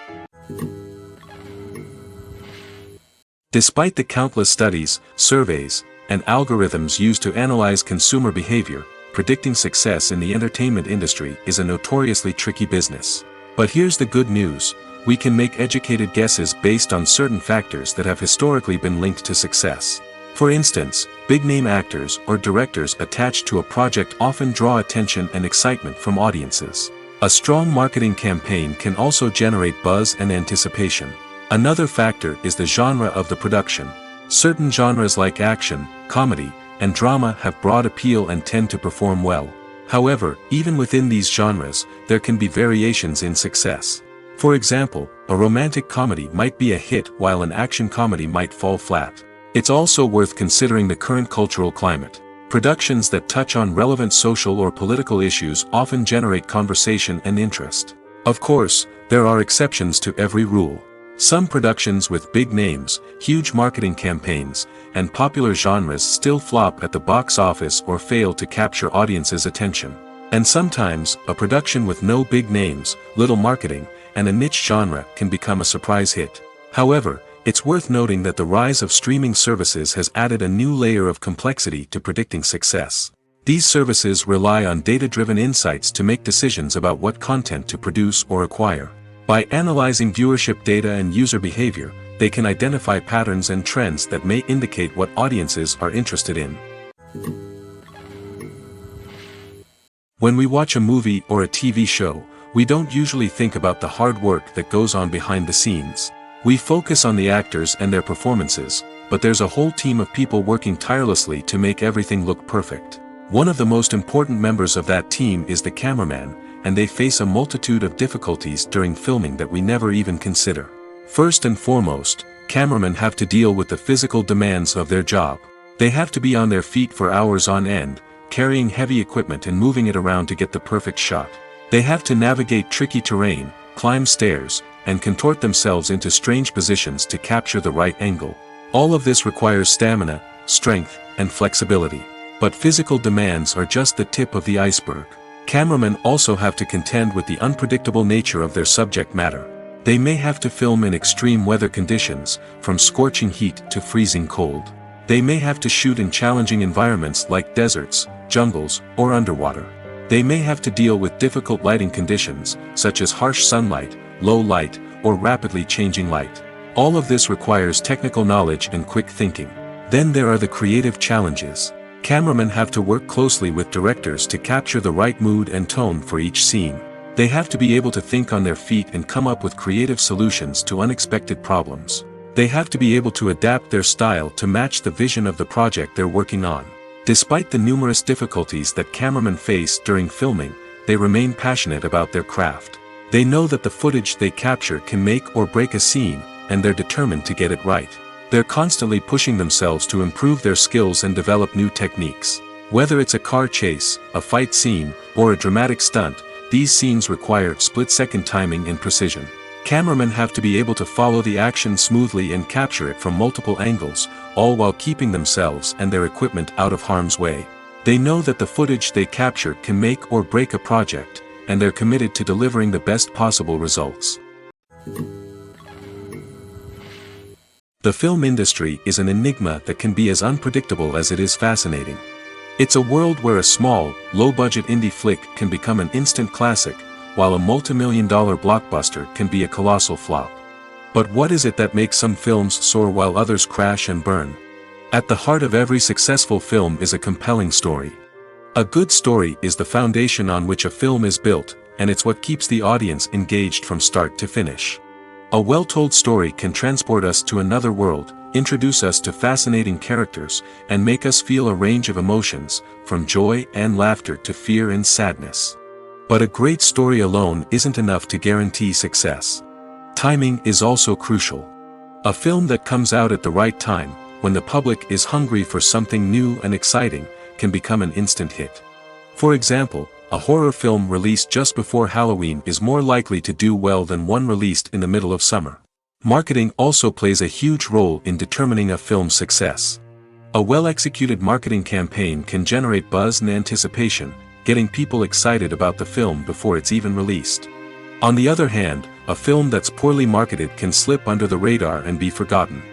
Despite the countless studies, surveys, and algorithms used to analyze consumer behavior, predicting success in the entertainment industry is a notoriously tricky business. But here's the good news: we can make educated guesses based on certain factors that have historically been linked to success. For instance, big-name actors or directors attached to a project often draw attention and excitement from audiences. A strong marketing campaign can also generate buzz and anticipation. Another factor is the genre of the production. Certain genres like action, comedy, and drama have broad appeal and tend to perform well. However, even within these genres, there can be variations in success. For example, a romantic comedy might be a hit while an action comedy might fall flat. It's also worth considering the current cultural climate. Productions that touch on relevant social or political issues often generate conversation and interest. Of course, there are exceptions to every rule. Some productions with big names, huge marketing campaigns, and popular genres still flop at the box office or fail to capture audiences' attention. And sometimes, a production with no big names, little marketing, and a niche genre can become a surprise hit. However, it's worth noting that the rise of streaming services has added a new layer of complexity to predicting success. These services rely on data-driven insights to make decisions about what content to produce or acquire. By analyzing viewership data and user behavior, they can identify patterns and trends that may indicate what audiences are interested in. When we watch a movie or a TV show, we don't usually think about the hard work that goes on behind the scenes. We focus on the actors and their performances, but there's a whole team of people working tirelessly to make everything look perfect. One of the most important members of that team is the cameraman, and they face a multitude of difficulties during filming that we never even consider. First and foremost, cameramen have to deal with the physical demands of their job. They have to be on their feet for hours on end, carrying heavy equipment and moving it around to get the perfect shot. They have to navigate tricky terrain, climb stairs, and contort themselves into strange positions to capture the right angle. All of this requires stamina, strength, and flexibility. But physical demands are just the tip of the iceberg. Cameramen also have to contend with the unpredictable nature of their subject matter. They may have to film in extreme weather conditions, from scorching heat to freezing cold. They may have to shoot in challenging environments like deserts, jungles, or underwater. They may have to deal with difficult lighting conditions, such as harsh sunlight, low light, or rapidly changing light. All of this requires technical knowledge and quick thinking. Then there are the creative challenges. Cameramen have to work closely with directors to capture the right mood and tone for each scene. They have to be able to think on their feet and come up with creative solutions to unexpected problems. They have to be able to adapt their style to match the vision of the project they're working on. Despite the numerous difficulties that cameramen face during filming, they remain passionate about their craft. They know that the footage they capture can make or break a scene, and they're determined to get it right. They're constantly pushing themselves to improve their skills and develop new techniques. Whether it's a car chase, a fight scene, or a dramatic stunt, these scenes require split-second timing and precision. Cameramen have to be able to follow the action smoothly and capture it from multiple angles, all while keeping themselves and their equipment out of harm's way. They know that the footage they capture can make or break a project, and they're committed to delivering the best possible results. The film industry is an enigma that can be as unpredictable as it is fascinating. It's a world where a small, low-budget indie flick can become an instant classic, while a multi-million-dollar blockbuster can be a colossal flop. But what is it that makes some films soar while others crash and burn? At the heart of every successful film is a compelling story. A good story is the foundation on which a film is built, and it's what keeps the audience engaged from start to finish. A well-told story can transport us to another world, introduce us to fascinating characters, and make us feel a range of emotions, from joy and laughter to fear and sadness. But a great story alone isn't enough to guarantee success. Timing is also crucial. A film that comes out at the right time, when the public is hungry for something new and exciting, can become an instant hit. For example, a horror film released just before Halloween is more likely to do well than one released in the middle of summer. Marketing also plays a huge role in determining a film's success. A well-executed marketing campaign can generate buzz and anticipation, getting people excited about the film before it's even released. On the other hand, a film that's poorly marketed can slip under the radar and be forgotten.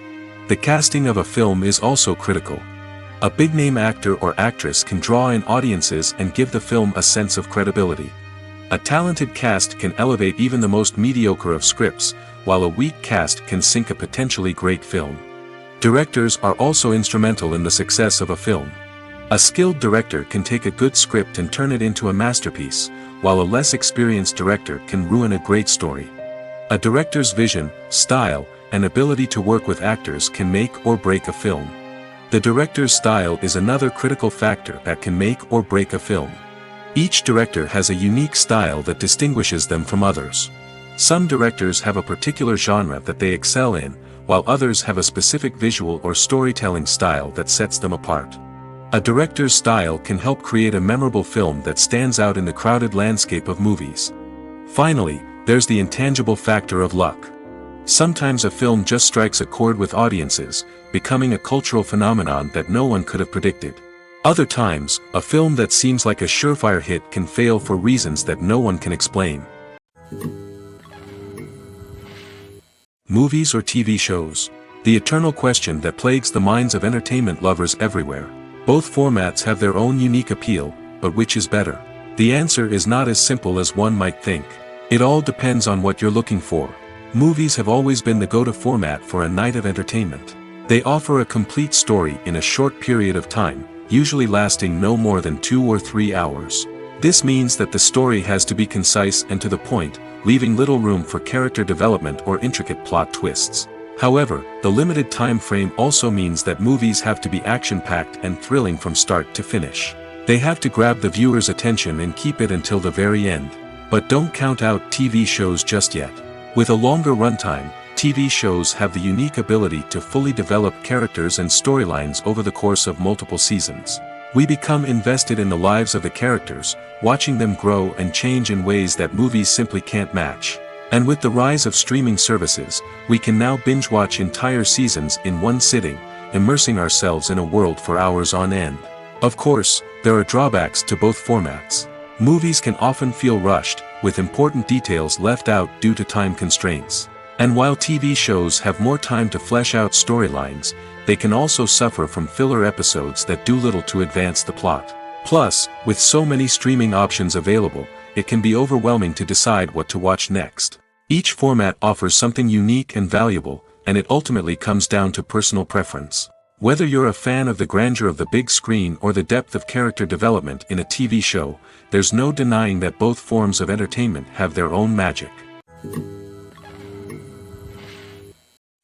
The casting of a film is also critical. A big-name actor or actress can draw in audiences and give the film a sense of credibility. A talented cast can elevate even the most mediocre of scripts, while a weak cast can sink a potentially great film. Directors are also instrumental in the success of a film. A skilled director can take a good script and turn it into a masterpiece, while a less experienced director can ruin a great story. A director's vision, style, and ability to work with actors can make or break a film. The director's style is another critical factor that can make or break a film. Each director has a unique style that distinguishes them from others. Some directors have a particular genre that they excel in, while others have a specific visual or storytelling style that sets them apart. A director's style can help create a memorable film that stands out in the crowded landscape of movies. Finally, there's the intangible factor of luck. Sometimes a film just strikes a chord with audiences, becoming a cultural phenomenon that no one could have predicted. Other times, a film that seems like a surefire hit can fail for reasons that no one can explain. Movies or TV shows? The eternal question that plagues the minds of entertainment lovers everywhere. Both formats have their own unique appeal, but which is better? The answer is not as simple as one might think. It all depends on what you're looking for. Movies have always been the go-to format for a night of entertainment. They offer a complete story in a short period of time, usually lasting no more than 2 or 3 hours. This means that the story has to be concise and to the point, leaving little room for character development or intricate plot twists. However, the limited time frame also means that movies have to be action-packed and thrilling from start to finish. They have to grab the viewer's attention and keep it until the very end. But don't count out TV shows just yet. With a longer runtime, TV shows have the unique ability to fully develop characters and storylines over the course of multiple seasons. We become invested in the lives of the characters, watching them grow and change in ways that movies simply can't match. And with the rise of streaming services, we can now binge-watch entire seasons in one sitting, immersing ourselves in a world for hours on end. Of course, there are drawbacks to both formats. Movies can often feel rushed, with important details left out due to time constraints. And while TV shows have more time to flesh out storylines, they can also suffer from filler episodes that do little to advance the plot. Plus, with so many streaming options available, it can be overwhelming to decide what to watch next. Each format offers something unique and valuable, and it ultimately comes down to personal preference. Whether you're a fan of the grandeur of the big screen or the depth of character development in a TV show, there's no denying that both forms of entertainment have their own magic.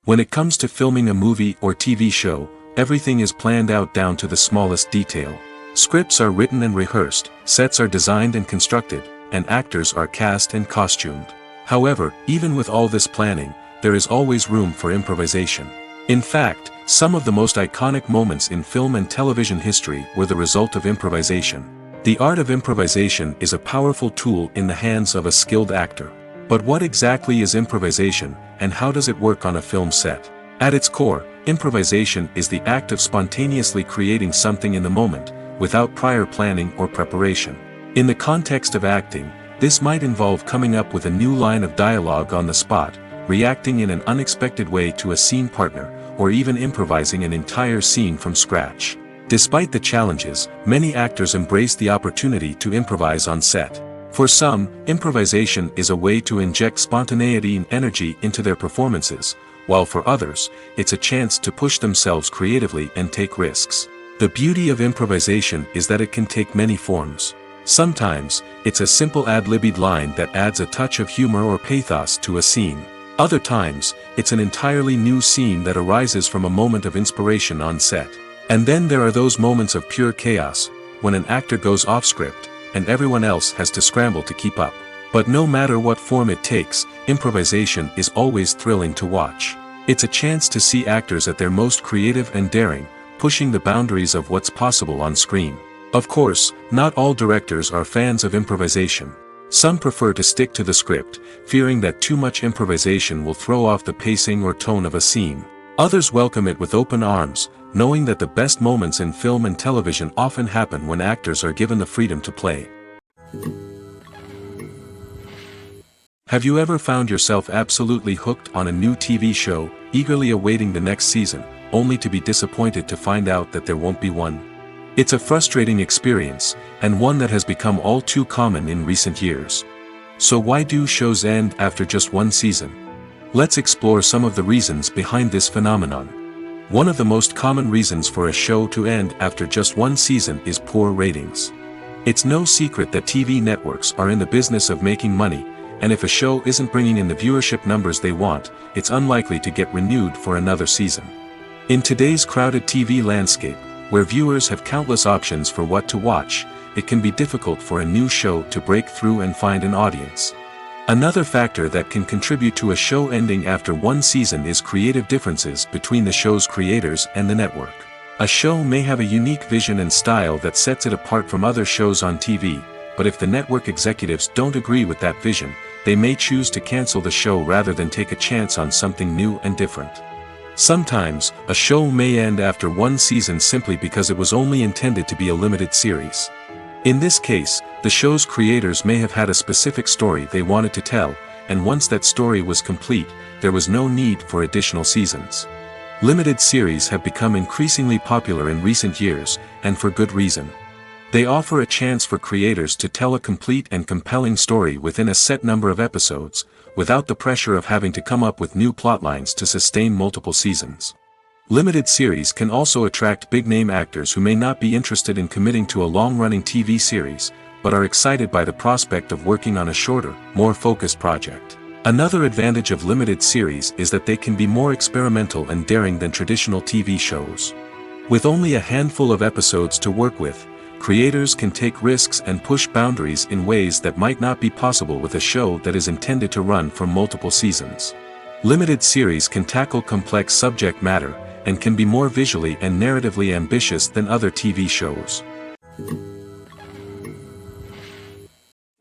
When it comes to filming a movie or TV show, everything is planned out down to the smallest detail. Scripts are written and rehearsed, sets are designed and constructed, and actors are cast and costumed. However, even with all this planning, there is always room for improvisation. In fact, some of the most iconic moments in film and television history were the result of improvisation. The art of improvisation is a powerful tool in the hands of a skilled actor. But what exactly is improvisation, and how does it work on a film set? At its core, improvisation is the act of spontaneously creating something in the moment, without prior planning or preparation. In the context of acting, this might involve coming up with a new line of dialogue on the spot, reacting in an unexpected way to a scene partner, or even improvising an entire scene from scratch. Despite the challenges, many actors embrace the opportunity to improvise on set. For some, improvisation is a way to inject spontaneity and energy into their performances, while for others, it's a chance to push themselves creatively and take risks. The beauty of improvisation is that it can take many forms. Sometimes, it's a simple ad-libbed line that adds a touch of humor or pathos to a scene. Other times, it's an entirely new scene that arises from a moment of inspiration on set. And then there are those moments of pure chaos, when an actor goes off script, and everyone else has to scramble to keep up. But no matter what form it takes, improvisation is always thrilling to watch. It's a chance to see actors at their most creative and daring, pushing the boundaries of what's possible on screen. Of course, not all directors are fans of improvisation. Some prefer to stick to the script, fearing that too much improvisation will throw off the pacing or tone of a scene. Others welcome it with open arms, knowing that the best moments in film and television often happen when actors are given the freedom to play. Have you ever found yourself absolutely hooked on a new TV show, eagerly awaiting the next season, only to be disappointed to find out that there won't be one? It's a frustrating experience, and one that has become all too common in recent years. So why do shows end after just one season? Let's explore some of the reasons behind this phenomenon. One of the most common reasons for a show to end after just one season is poor ratings. It's no secret that TV networks are in the business of making money, and if a show isn't bringing in the viewership numbers they want, it's unlikely to get renewed for another season. In today's crowded TV landscape, where viewers have countless options for what to watch, it can be difficult for a new show to break through and find an audience. Another factor that can contribute to a show ending after one season is creative differences between the show's creators and the network. A show may have a unique vision and style that sets it apart from other shows on TV, but if the network executives don't agree with that vision, they may choose to cancel the show rather than take a chance on something new and different. Sometimes, a show may end after one season simply because it was only intended to be a limited series. In this case, the show's creators may have had a specific story they wanted to tell, and once that story was complete, there was no need for additional seasons. Limited series have become increasingly popular in recent years, and for good reason. They offer a chance for creators to tell a complete and compelling story within a set number of episodes, without the pressure of having to come up with new plotlines to sustain multiple seasons. Limited series can also attract big-name actors who may not be interested in committing to a long-running TV series, but are excited by the prospect of working on a shorter, more focused project. Another advantage of limited series is that they can be more experimental and daring than traditional TV shows. With only a handful of episodes to work with, creators can take risks and push boundaries in ways that might not be possible with a show that is intended to run for multiple seasons. Limited series can tackle complex subject matter, and can be more visually and narratively ambitious than other TV shows.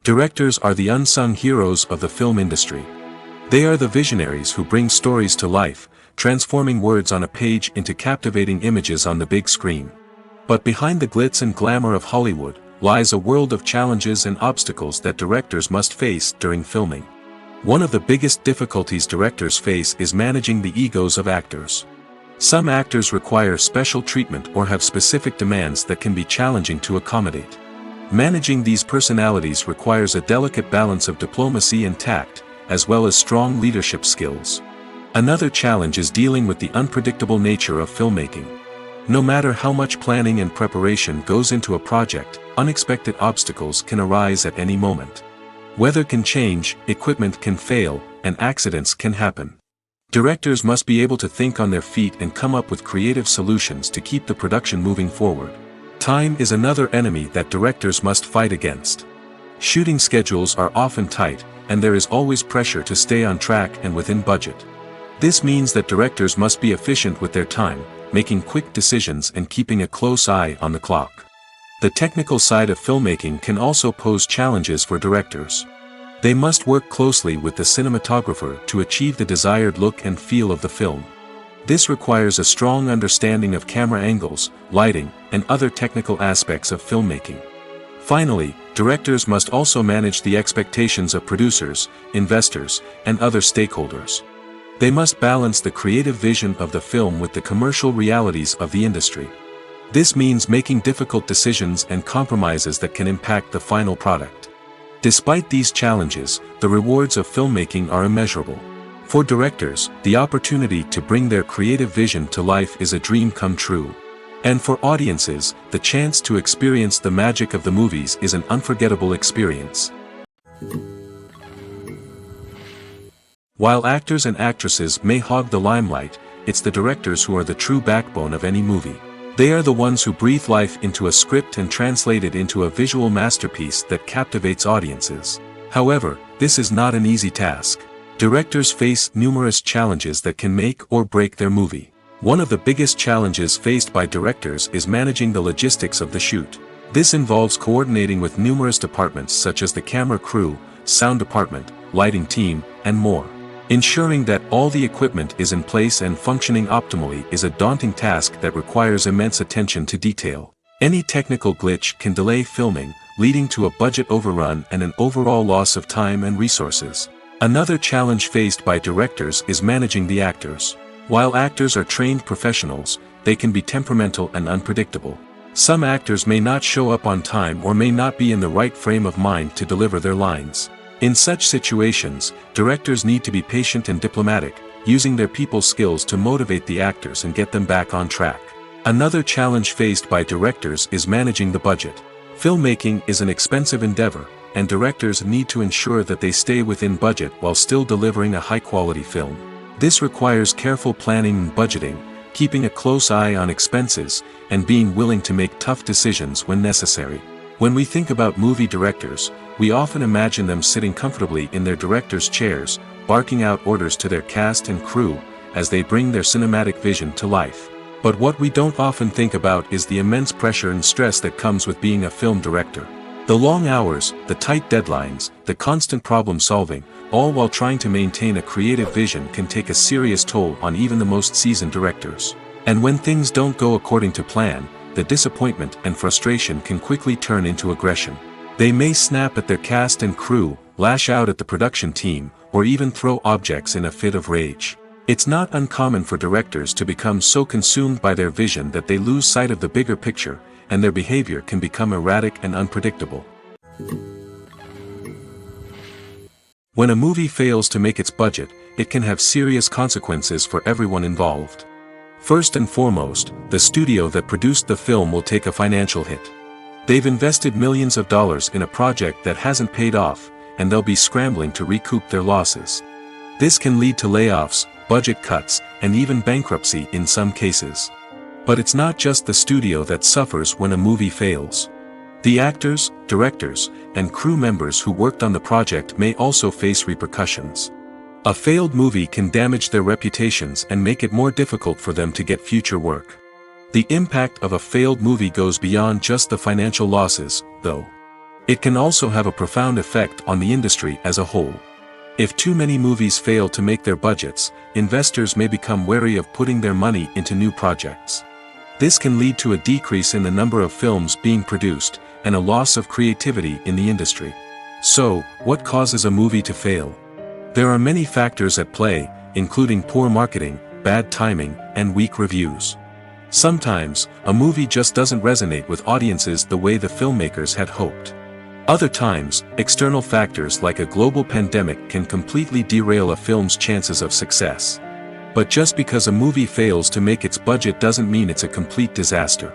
Directors are the unsung heroes of the film industry. They are the visionaries who bring stories to life, transforming words on a page into captivating images on the big screen. But behind the glitz and glamour of Hollywood, lies a world of challenges and obstacles that directors must face during filming. One of the biggest difficulties directors face is managing the egos of actors. Some actors require special treatment or have specific demands that can be challenging to accommodate. Managing these personalities requires a delicate balance of diplomacy and tact, as well as strong leadership skills. Another challenge is dealing with the unpredictable nature of filmmaking. No matter how much planning and preparation goes into a project, unexpected obstacles can arise at any moment. Weather can change, equipment can fail, and accidents can happen. Directors must be able to think on their feet and come up with creative solutions to keep the production moving forward. Time is another enemy that directors must fight against. Shooting schedules are often tight, and there is always pressure to stay on track and within budget. This means that directors must be efficient with their time, making quick decisions and keeping a close eye on the clock. The technical side of filmmaking can also pose challenges for directors. They must work closely with the cinematographer to achieve the desired look and feel of the film. This requires a strong understanding of camera angles, lighting, and other technical aspects of filmmaking. Finally, directors must also manage the expectations of producers, investors, and other stakeholders. They must balance the creative vision of the film with the commercial realities of the industry. This means making difficult decisions and compromises that can impact the final product. Despite these challenges, the rewards of filmmaking are immeasurable. For directors, the opportunity to bring their creative vision to life is a dream come true. And for audiences, the chance to experience the magic of the movies is an unforgettable experience. While actors and actresses may hog the limelight, it's the directors who are the true backbone of any movie. They are the ones who breathe life into a script and translate it into a visual masterpiece that captivates audiences. However, this is not an easy task. Directors face numerous challenges that can make or break their movie. One of the biggest challenges faced by directors is managing the logistics of the shoot. This involves coordinating with numerous departments such as the camera crew, sound department, lighting team, and more. Ensuring that all the equipment is in place and functioning optimally is a daunting task that requires immense attention to detail. Any technical glitch can delay filming, leading to a budget overrun and an overall loss of time and resources. Another challenge faced by directors is managing the actors. While actors are trained professionals, they can be temperamental and unpredictable. Some actors may not show up on time or may not be in the right frame of mind to deliver their lines. In such situations, directors need to be patient and diplomatic, using their people skills to motivate the actors and get them back on track. Another challenge faced by directors is managing the budget. Filmmaking is an expensive endeavor, and directors need to ensure that they stay within budget while still delivering a high-quality film. This requires careful planning and budgeting, keeping a close eye on expenses, and being willing to make tough decisions when necessary. When we think about movie directors, we often imagine them sitting comfortably in their director's chairs, barking out orders to their cast and crew, as they bring their cinematic vision to life. But what we don't often think about is the immense pressure and stress that comes with being a film director. The long hours, the tight deadlines, the constant problem solving, all while trying to maintain a creative vision can take a serious toll on even the most seasoned directors. And when things don't go according to plan, the disappointment and frustration can quickly turn into aggression. They may snap at their cast and crew, lash out at the production team, or even throw objects in a fit of rage. It's not uncommon for directors to become so consumed by their vision that they lose sight of the bigger picture, and their behavior can become erratic and unpredictable. When a movie fails to make its budget, it can have serious consequences for everyone involved. First and foremost, the studio that produced the film will take a financial hit. They've invested millions of dollars in a project that hasn't paid off, and they'll be scrambling to recoup their losses. This can lead to layoffs, budget cuts, and even bankruptcy in some cases. But it's not just the studio that suffers when a movie fails. The actors, directors, and crew members who worked on the project may also face repercussions. A failed movie can damage their reputations and make it more difficult for them to get future work. The impact of a failed movie goes beyond just the financial losses, though. It can also have a profound effect on the industry as a whole. If too many movies fail to make their budgets, investors may become wary of putting their money into new projects. This can lead to a decrease in the number of films being produced, and a loss of creativity in the industry. So, what causes a movie to fail? There are many factors at play, including poor marketing, bad timing, and weak reviews. Sometimes, a movie just doesn't resonate with audiences the way the filmmakers had hoped. Other times, external factors like a global pandemic can completely derail a film's chances of success. But just because a movie fails to make its budget doesn't mean it's a complete disaster.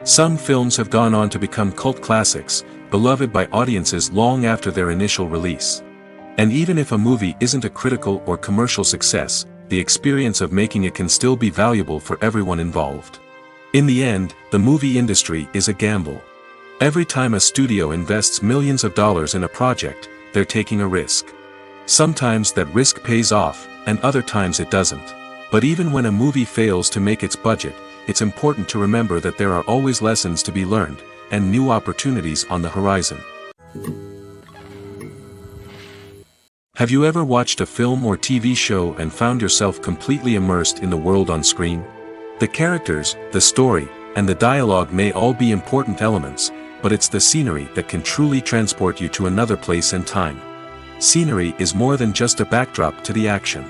Some films have gone on to become cult classics, beloved by audiences long after their initial release. And even if a movie isn't a critical or commercial success, the experience of making it can still be valuable for everyone involved. In the end, the movie industry is a gamble. Every time a studio invests millions of dollars in a project, they're taking a risk. Sometimes that risk pays off, and other times it doesn't. But even when a movie fails to make its budget, it's important to remember that there are always lessons to be learned, and new opportunities on the horizon. Have you ever watched a film or TV show and found yourself completely immersed in the world on screen? The characters, the story, and the dialogue may all be important elements, but it's the scenery that can truly transport you to another place and time. Scenery is more than just a backdrop to the action.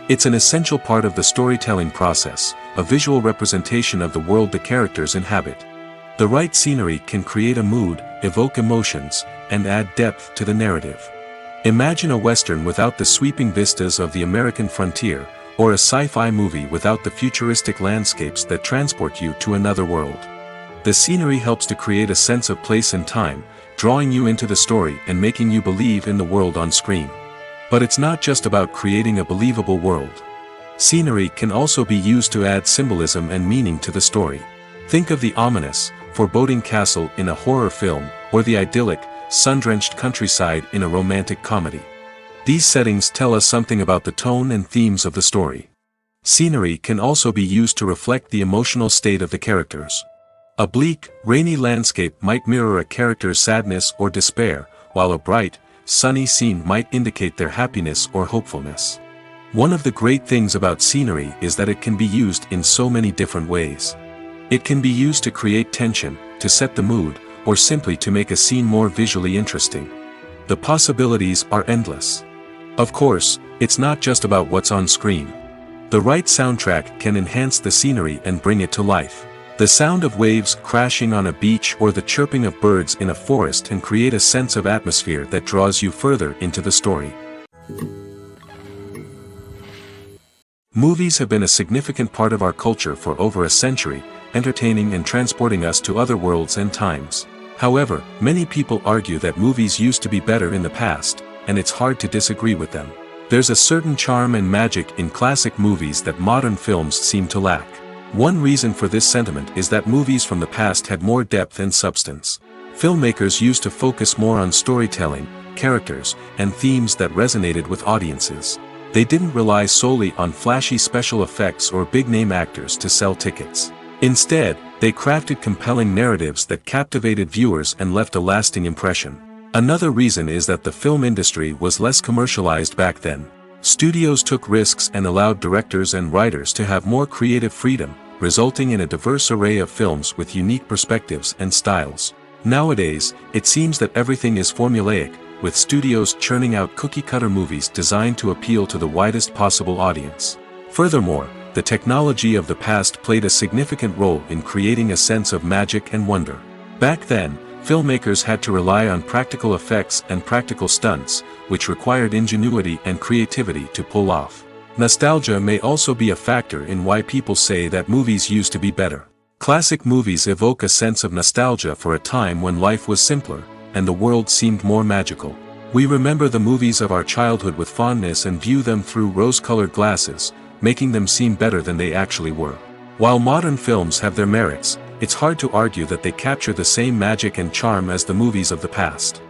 It's an essential part of the storytelling process, a visual representation of the world the characters inhabit. The right scenery can create a mood, evoke emotions, and add depth to the narrative. Imagine a Western without the sweeping vistas of the American frontier, or a sci-fi movie without the futuristic landscapes that transport you to another world. The scenery helps to create a sense of place and time, drawing you into the story and making you believe in the world on screen. But it's not just about creating a believable world. Scenery can also be used to add symbolism and meaning to the story. Think of the ominous, foreboding castle in a horror film, or the idyllic, sun-drenched countryside in a romantic comedy. These settings tell us something about the tone and themes of the story. Scenery can also be used to reflect the emotional state of the characters. A bleak, rainy landscape might mirror a character's sadness or despair, while a bright, sunny scene might indicate their happiness or hopefulness. One of the great things about scenery is that it can be used in so many different ways. It can be used to create tension, to set the mood, or simply to make a scene more visually interesting. The possibilities are endless. Of course, it's not just about what's on screen. The right soundtrack can enhance the scenery and bring it to life. The sound of waves crashing on a beach or the chirping of birds in a forest can create a sense of atmosphere that draws you further into the story. Movies have been a significant part of our culture for over a century, entertaining and transporting us to other worlds and times. However, many people argue that movies used to be better in the past, and it's hard to disagree with them. There's a certain charm and magic in classic movies that modern films seem to lack. One reason for this sentiment is that movies from the past had more depth and substance. Filmmakers used to focus more on storytelling, characters, and themes that resonated with audiences. They didn't rely solely on flashy special effects or big-name actors to sell tickets. Instead, they crafted compelling narratives that captivated viewers and left a lasting impression. Another reason is that the film industry was less commercialized back then. Studios took risks and allowed directors and writers to have more creative freedom, resulting in a diverse array of films with unique perspectives and styles. Nowadays, it seems that everything is formulaic, with studios churning out cookie-cutter movies designed to appeal to the widest possible audience. Furthermore, the technology of the past played a significant role in creating a sense of magic and wonder. Back then, filmmakers had to rely on practical effects and practical stunts, which required ingenuity and creativity to pull off. Nostalgia may also be a factor in why people say that movies used to be better. Classic movies evoke a sense of nostalgia for a time when life was simpler, and the world seemed more magical. We remember the movies of our childhood with fondness and view them through rose-colored glasses, making them seem better than they actually were. While modern films have their merits, it's hard to argue that they capture the same magic and charm as the movies of the past.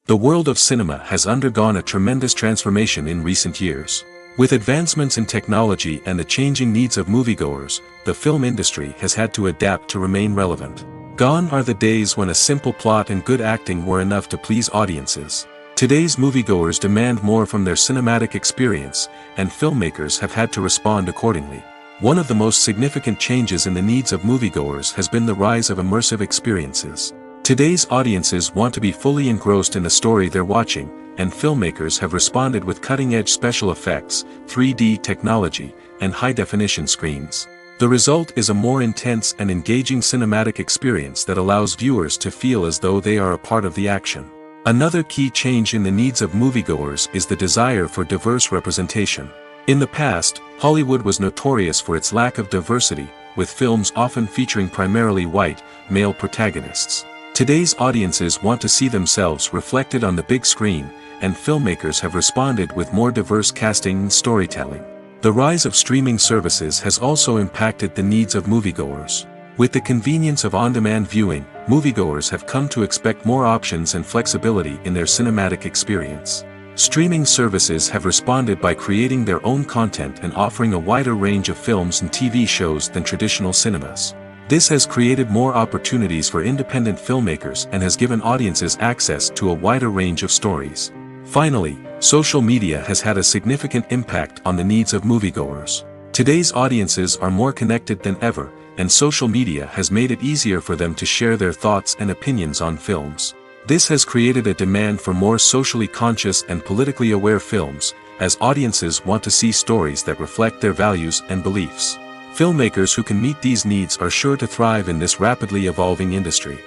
The world of cinema has undergone a tremendous transformation in recent years. With advancements in technology and the changing needs of moviegoers, the film industry has had to adapt to remain relevant. Gone are the days when a simple plot and good acting were enough to please audiences. Today's moviegoers demand more from their cinematic experience, and filmmakers have had to respond accordingly. One of the most significant changes in the needs of moviegoers has been the rise of immersive experiences. Today's audiences want to be fully engrossed in the story they're watching, and filmmakers have responded with cutting-edge special effects, 3D technology, and high-definition screens. The result is a more intense and engaging cinematic experience that allows viewers to feel as though they are a part of the action. Another key change in the needs of moviegoers is the desire for diverse representation. In the past, Hollywood was notorious for its lack of diversity, with films often featuring primarily white, male protagonists. Today's audiences want to see themselves reflected on the big screen, and filmmakers have responded with more diverse casting and storytelling. The rise of streaming services has also impacted the needs of moviegoers. With the convenience of on-demand viewing, moviegoers have come to expect more options and flexibility in their cinematic experience. Streaming services have responded by creating their own content and offering a wider range of films and TV shows than traditional cinemas. This has created more opportunities for independent filmmakers and has given audiences access to a wider range of stories. Finally, social media has had a significant impact on the needs of moviegoers. Today's audiences are more connected than ever, and social media has made it easier for them to share their thoughts and opinions on films. This has created a demand for more socially conscious and politically aware films, as audiences want to see stories that reflect their values and beliefs. Filmmakers who can meet these needs are sure to thrive in this rapidly evolving industry.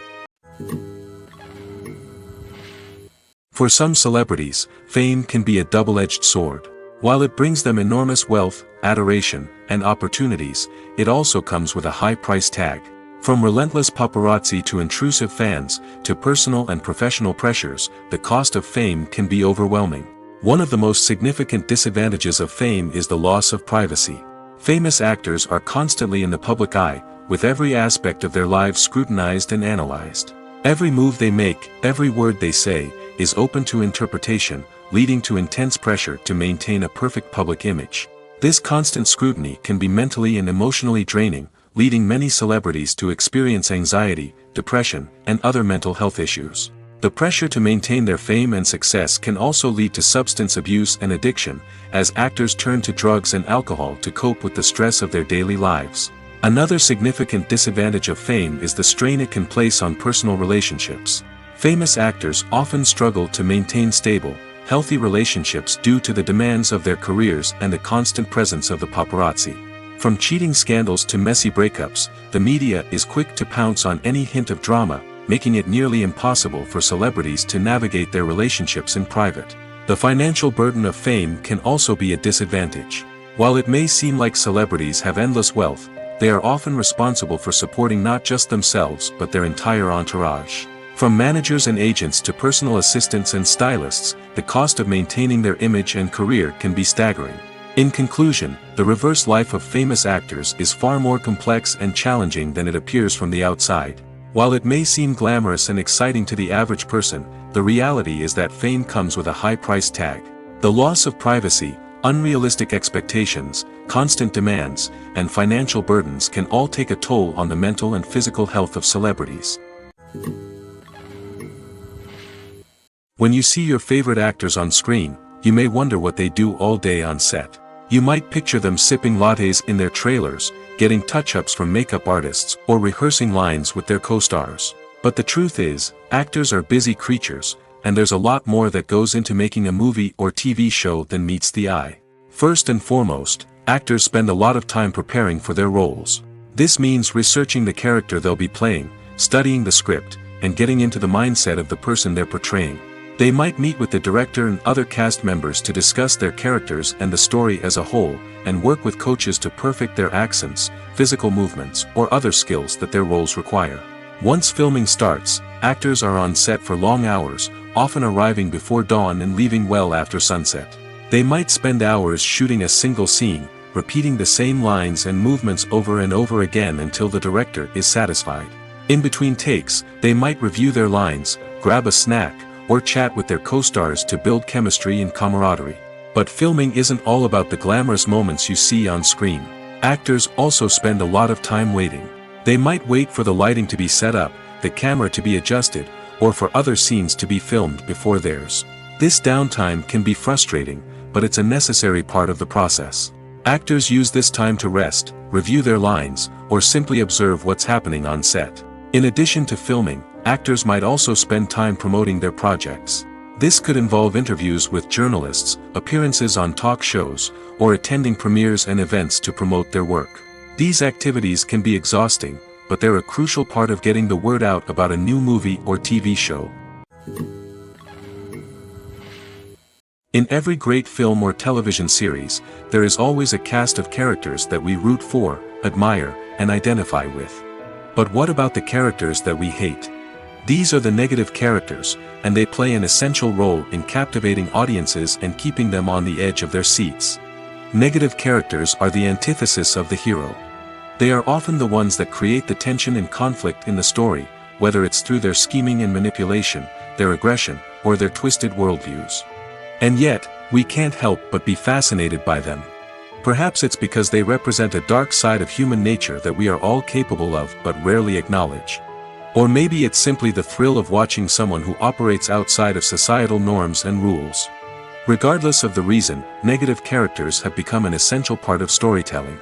For some celebrities, fame can be a double-edged sword. While it brings them enormous wealth, adoration, and opportunities, it also comes with a high price tag. From relentless paparazzi to intrusive fans, to personal and professional pressures, the cost of fame can be overwhelming. One of the most significant disadvantages of fame is the loss of privacy. Famous actors are constantly in the public eye, with every aspect of their lives scrutinized and analyzed. Every move they make, every word they say, is open to interpretation, leading to intense pressure to maintain a perfect public image. This constant scrutiny can be mentally and emotionally draining, leading many celebrities to experience anxiety, depression, and other mental health issues. The pressure to maintain their fame and success can also lead to substance abuse and addiction, as actors turn to drugs and alcohol to cope with the stress of their daily lives. Another significant disadvantage of fame is the strain it can place on personal relationships. Famous actors often struggle to maintain stable, healthy relationships due to the demands of their careers and the constant presence of the paparazzi. From cheating scandals to messy breakups, the media is quick to pounce on any hint of drama, making it nearly impossible for celebrities to navigate their relationships in private. The financial burden of fame can also be a disadvantage. While it may seem like celebrities have endless wealth, they are often responsible for supporting not just themselves but their entire entourage. From managers and agents to personal assistants and stylists, the cost of maintaining their image and career can be staggering. In conclusion, the reverse life of famous actors is far more complex and challenging than it appears from the outside. While it may seem glamorous and exciting to the average person, the reality is that fame comes with a high price tag. The loss of privacy, unrealistic expectations, constant demands, and financial burdens can all take a toll on the mental and physical health of celebrities. When you see your favorite actors on screen, you may wonder what they do all day on set. You might picture them sipping lattes in their trailers, getting touch-ups from makeup artists, or rehearsing lines with their co-stars. But the truth is, actors are busy creatures, and there's a lot more that goes into making a movie or TV show than meets the eye. First and foremost, actors spend a lot of time preparing for their roles. This means researching the character they'll be playing, studying the script, and getting into the mindset of the person they're portraying. They might meet with the director and other cast members to discuss their characters and the story as a whole, and work with coaches to perfect their accents, physical movements, or other skills that their roles require. Once filming starts, actors are on set for long hours, often arriving before dawn and leaving well after sunset. They might spend hours shooting a single scene, repeating the same lines and movements over and over again until the director is satisfied. In between takes, they might review their lines, grab a snack, or chat with their co-stars to build chemistry and camaraderie. But filming isn't all about the glamorous moments you see on screen. Actors also spend a lot of time waiting. They might wait for the lighting to be set up, the camera to be adjusted, or for other scenes to be filmed before theirs. This downtime can be frustrating, but it's a necessary part of the process. Actors use this time to rest, review their lines, or simply observe what's happening on set. In addition to filming, actors might also spend time promoting their projects. This could involve interviews with journalists, appearances on talk shows, or attending premieres and events to promote their work. These activities can be exhausting, but they're a crucial part of getting the word out about a new movie or TV show. In every great film or television series, there is always a cast of characters that we root for, admire, and identify with. But what about the characters that we hate? These are the negative characters, and they play an essential role in captivating audiences and keeping them on the edge of their seats. Negative characters are the antithesis of the hero. They are often the ones that create the tension and conflict in the story, whether it's through their scheming and manipulation, their aggression, or their twisted worldviews. And yet, we can't help but be fascinated by them. Perhaps it's because they represent a dark side of human nature that we are all capable of but rarely acknowledge. Or maybe it's simply the thrill of watching someone who operates outside of societal norms and rules. Regardless of the reason, negative characters have become an essential part of storytelling.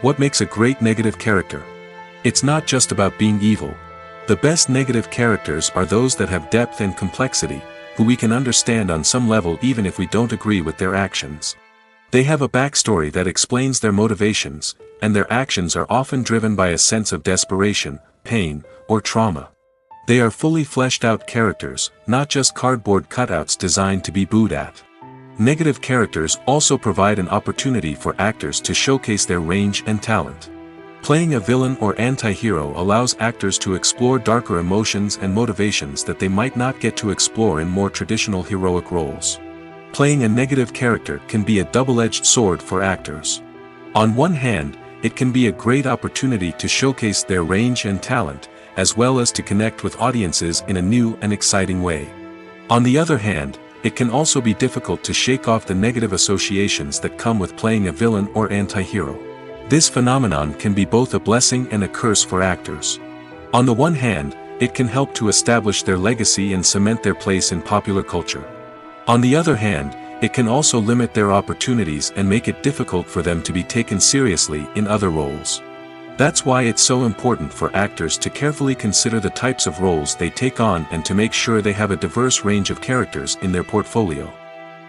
What makes a great negative character? It's not just about being evil. The best negative characters are those that have depth and complexity, who we can understand on some level even if we don't agree with their actions. They have a backstory that explains their motivations, and their actions are often driven by a sense of desperation, pain, or trauma. They are fully fleshed out characters, not just cardboard cutouts designed to be booed at. Negative characters also provide an opportunity for actors to showcase their range and talent. Playing a villain or anti-hero allows actors to explore darker emotions and motivations that they might not get to explore in more traditional heroic roles. Playing a negative character can be a double-edged sword for actors. On one hand, it can be a great opportunity to showcase their range and talent, as well as to connect with audiences in a new and exciting way. On the other hand, it can also be difficult to shake off the negative associations that come with playing a villain or anti-hero. This phenomenon can be both a blessing and a curse for actors. On the one hand, it can help to establish their legacy and cement their place in popular culture. On the other hand, it can also limit their opportunities and make it difficult for them to be taken seriously in other roles. That's why it's so important for actors to carefully consider the types of roles they take on and to make sure they have a diverse range of characters in their portfolio.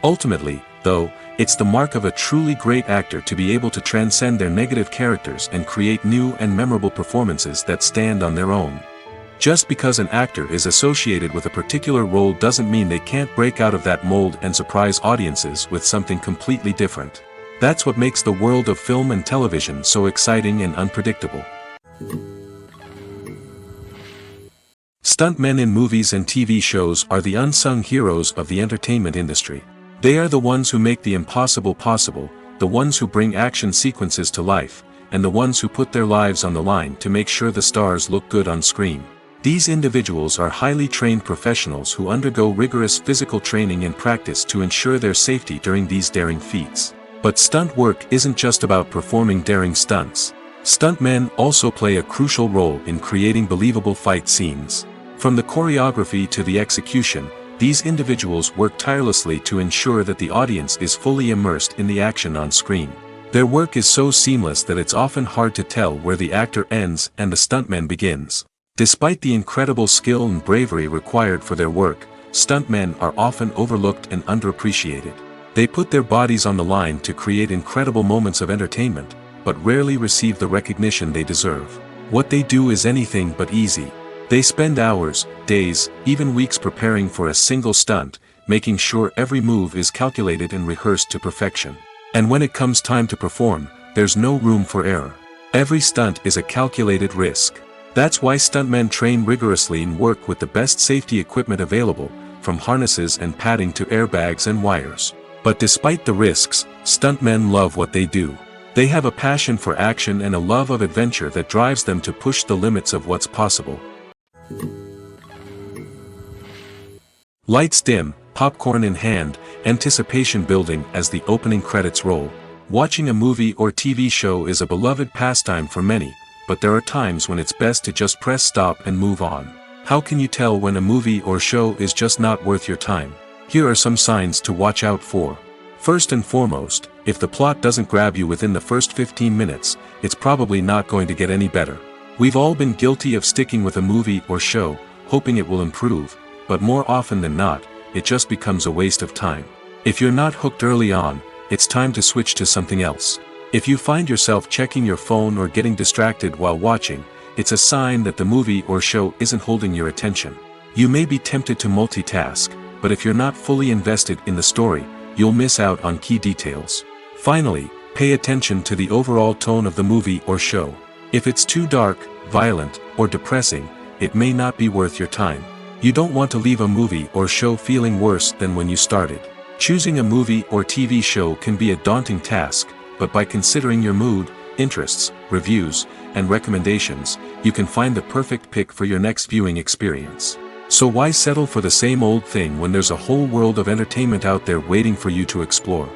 Ultimately, though, it's the mark of a truly great actor to be able to transcend their negative characters and create new and memorable performances that stand on their own. Just because an actor is associated with a particular role doesn't mean they can't break out of that mold and surprise audiences with something completely different. That's what makes the world of film and television so exciting and unpredictable. Stuntmen in movies and TV shows are the unsung heroes of the entertainment industry. They are the ones who make the impossible possible, the ones who bring action sequences to life, and the ones who put their lives on the line to make sure the stars look good on screen. These individuals are highly trained professionals who undergo rigorous physical training and practice to ensure their safety during these daring feats. But stunt work isn't just about performing daring stunts. Stuntmen also play a crucial role in creating believable fight scenes. From the choreography to the execution, these individuals work tirelessly to ensure that the audience is fully immersed in the action on screen. Their work is so seamless that it's often hard to tell where the actor ends and the stuntman begins. Despite the incredible skill and bravery required for their work, stuntmen are often overlooked and underappreciated. They put their bodies on the line to create incredible moments of entertainment, but rarely receive the recognition they deserve. What they do is anything but easy. They spend hours, days, even weeks preparing for a single stunt, making sure every move is calculated and rehearsed to perfection. And when it comes time to perform, there's no room for error. Every stunt is a calculated risk. That's why stuntmen train rigorously and work with the best safety equipment available, from harnesses and padding to airbags and wires. But despite the risks, stuntmen love what they do. They have a passion for action and a love of adventure that drives them to push the limits of what's possible. Lights dim, popcorn in hand, anticipation building as the opening credits roll. Watching a movie or TV show is a beloved pastime for many, but there are times when it's best to just press stop and move on. How can you tell when a movie or show is just not worth your time? Here are some signs to watch out for. First and foremost, if the plot doesn't grab you within the first 15 minutes, it's probably not going to get any better. We've all been guilty of sticking with a movie or show, hoping it will improve, but more often than not, it just becomes a waste of time. If you're not hooked early on, it's time to switch to something else. If you find yourself checking your phone or getting distracted while watching, it's a sign that the movie or show isn't holding your attention. You may be tempted to multitask, but if you're not fully invested in the story, you'll miss out on key details. Finally, pay attention to the overall tone of the movie or show. If it's too dark, violent, or depressing, it may not be worth your time. You don't want to leave a movie or show feeling worse than when you started. Choosing a movie or TV show can be a daunting task, but by considering your mood, interests, reviews, and recommendations, you can find the perfect pick for your next viewing experience. So why settle for the same old thing when there's a whole world of entertainment out there waiting for you to explore?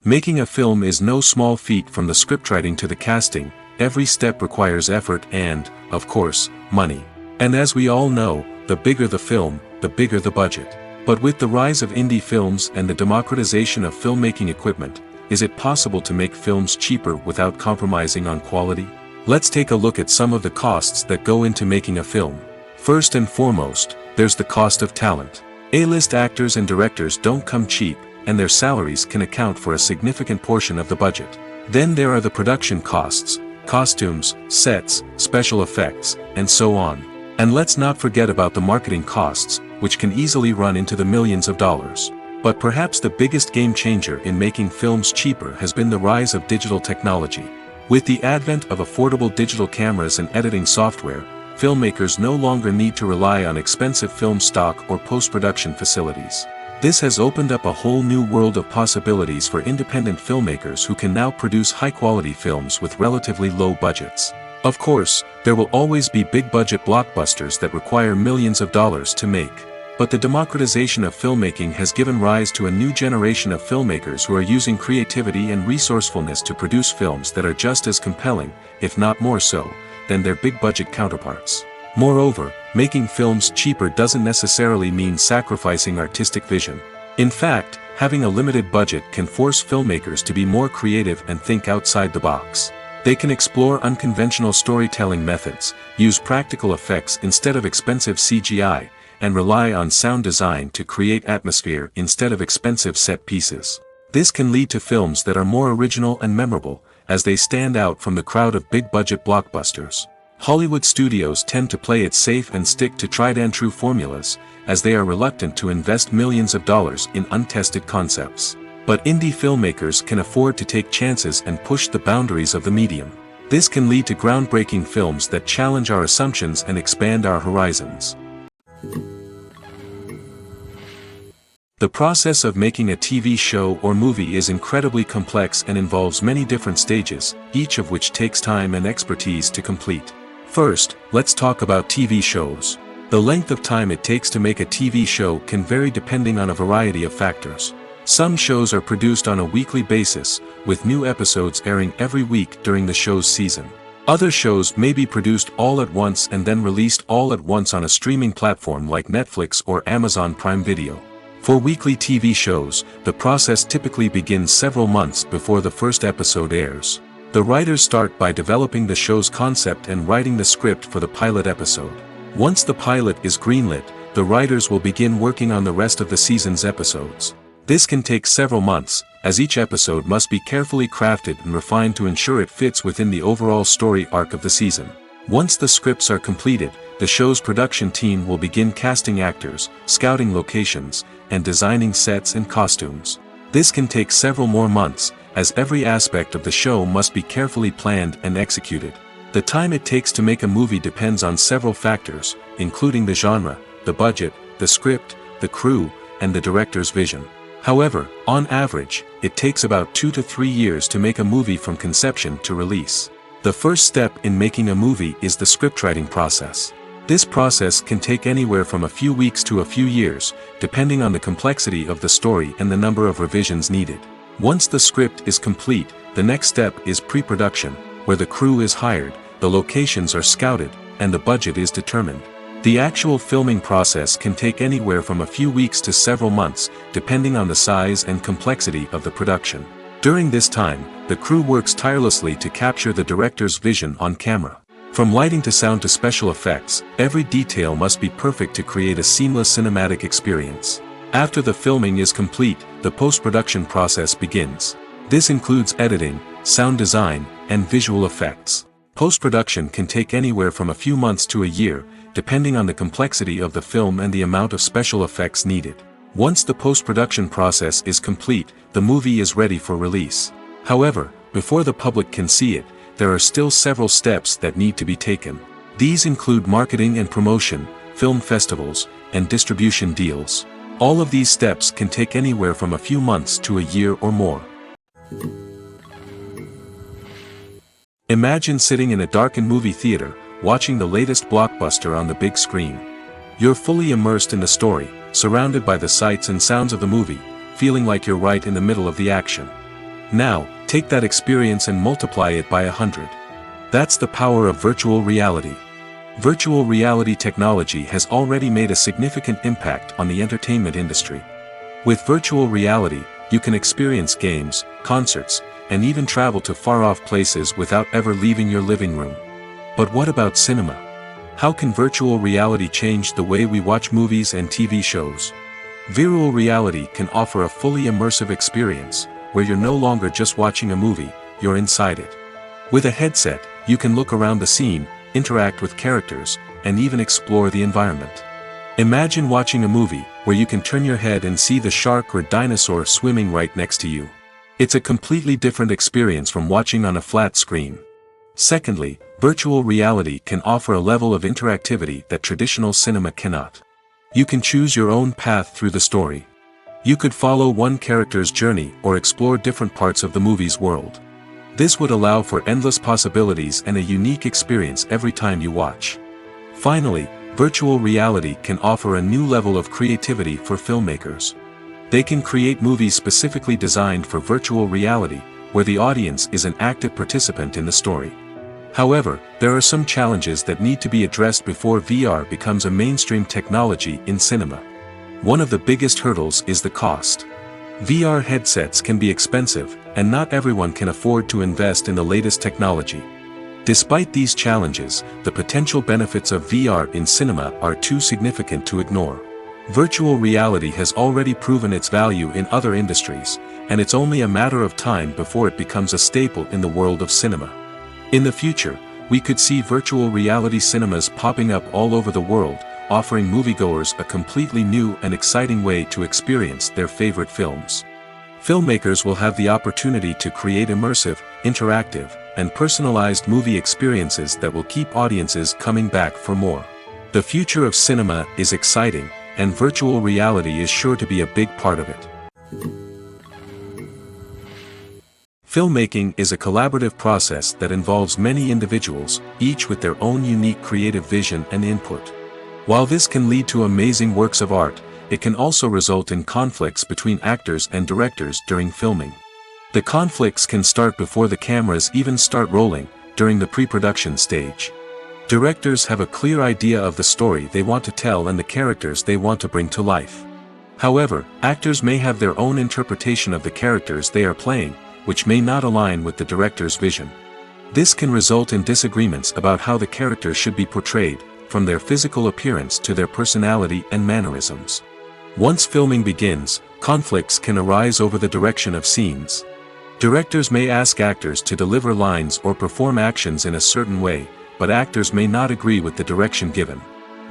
Making a film is no small feat. From the scriptwriting to the casting, every step requires effort and, of course, money. And as we all know, the bigger the film, the bigger the budget. But with the rise of indie films and the democratization of filmmaking equipment, is it possible to make films cheaper without compromising on quality? Let's take a look at some of the costs that go into making a film. First and foremost, there's the cost of talent. A-list actors and directors don't come cheap, and their salaries can account for a significant portion of the budget. Then there are the production costs, costumes, sets, special effects, and so on. And let's not forget about the marketing costs, which can easily run into the millions of dollars. But perhaps the biggest game changer in making films cheaper has been the rise of digital technology. With the advent of affordable digital cameras and editing software, filmmakers no longer need to rely on expensive film stock or post-production facilities. This has opened up a whole new world of possibilities for independent filmmakers who can now produce high-quality films with relatively low budgets. Of course, there will always be big-budget blockbusters that require millions of dollars to make. But the democratization of filmmaking has given rise to a new generation of filmmakers who are using creativity and resourcefulness to produce films that are just as compelling, if not more so, than their big-budget counterparts. Moreover, making films cheaper doesn't necessarily mean sacrificing artistic vision. In fact, having a limited budget can force filmmakers to be more creative and think outside the box. They can explore unconventional storytelling methods, use practical effects instead of expensive CGI, and rely on sound design to create atmosphere instead of expensive set pieces. This can lead to films that are more original and memorable, as they stand out from the crowd of big-budget blockbusters. Hollywood studios tend to play it safe and stick to tried-and-true formulas, as they are reluctant to invest millions of dollars in untested concepts. But indie filmmakers can afford to take chances and push the boundaries of the medium. This can lead to groundbreaking films that challenge our assumptions and expand our horizons. The process of making a TV show or movie is incredibly complex and involves many different stages, each of which takes time and expertise to complete. First, let's talk about TV shows. The length of time it takes to make a TV show can vary depending on a variety of factors. Some shows are produced on a weekly basis, with new episodes airing every week during the show's season. Other shows may be produced all at once and then released all at once on a streaming platform like Netflix or Amazon Prime Video. For weekly TV shows, the process typically begins several months before the first episode airs. The writers start by developing the show's concept and writing the script for the pilot episode. Once the pilot is greenlit, the writers will begin working on the rest of the season's episodes. This can take several months, as each episode must be carefully crafted and refined to ensure it fits within the overall story arc of the season. Once the scripts are completed, the show's production team will begin casting actors, scouting locations, and designing sets and costumes. This can take several more months, as every aspect of the show must be carefully planned and executed. The time it takes to make a movie depends on several factors, including the genre, the budget, the script, the crew, and the director's vision. However, on average, it takes about 2 to 3 years to make a movie from conception to release. The first step in making a movie is the scriptwriting process. This process can take anywhere from a few weeks to a few years, depending on the complexity of the story and the number of revisions needed. Once the script is complete, the next step is pre-production, where the crew is hired, the locations are scouted, and the budget is determined. The actual filming process can take anywhere from a few weeks to several months, depending on the size and complexity of the production. During this time, the crew works tirelessly to capture the director's vision on camera. From lighting to sound to special effects, every detail must be perfect to create a seamless cinematic experience. After the filming is complete, the post-production process begins. This includes editing, sound design, and visual effects. Post-production can take anywhere from a few months to a year, depending on the complexity of the film and the amount of special effects needed. Once the post-production process is complete, the movie is ready for release. However, before the public can see it, there are still several steps that need to be taken. These include marketing and promotion, film festivals, and distribution deals. All of these steps can take anywhere from a few months to a year or more. Imagine sitting in a darkened movie theater, watching the latest blockbuster on the big screen. You're fully immersed in the story, surrounded by the sights and sounds of the movie, feeling like you're right in the middle of the action. Now, take that experience and multiply it by 100. That's the power of virtual reality. Virtual reality technology has already made a significant impact on the entertainment industry. With virtual reality, you can experience games, concerts, and even travel to far-off places without ever leaving your living room. But what about cinema? How can virtual reality change the way we watch movies and TV shows? Virtual reality can offer a fully immersive experience, where you're no longer just watching a movie, you're inside it. With a headset, you can look around the scene, interact with characters, and even explore the environment. Imagine watching a movie where you can turn your head and see the shark or dinosaur swimming right next to you. It's a completely different experience from watching on a flat screen. Secondly, virtual reality can offer a level of interactivity that traditional cinema cannot. You can choose your own path through the story. You could follow one character's journey or explore different parts of the movie's world. This would allow for endless possibilities and a unique experience every time you watch. Finally, virtual reality can offer a new level of creativity for filmmakers. They can create movies specifically designed for virtual reality, where the audience is an active participant in the story. However, there are some challenges that need to be addressed before VR becomes a mainstream technology in cinema. One of the biggest hurdles is the cost. VR headsets can be expensive, and not everyone can afford to invest in the latest technology. Despite these challenges, the potential benefits of VR in cinema are too significant to ignore. Virtual reality has already proven its value in other industries, and it's only a matter of time before it becomes a staple in the world of cinema. In the future, we could see virtual reality cinemas popping up all over the world, offering moviegoers a completely new and exciting way to experience their favorite films. Filmmakers will have the opportunity to create immersive, interactive, and personalized movie experiences that will keep audiences coming back for more. The future of cinema is exciting, and virtual reality is sure to be a big part of it. Filmmaking is a collaborative process that involves many individuals, each with their own unique creative vision and input. While this can lead to amazing works of art, it can also result in conflicts between actors and directors during filming. The conflicts can start before the cameras even start rolling, during the pre-production stage. Directors have a clear idea of the story they want to tell and the characters they want to bring to life. However, actors may have their own interpretation of the characters they are playing, which may not align with the director's vision. This can result in disagreements about how the characters should be portrayed, from their physical appearance to their personality and mannerisms. Once filming begins, conflicts can arise over the direction of scenes. Directors may ask actors to deliver lines or perform actions in a certain way, but actors may not agree with the direction given.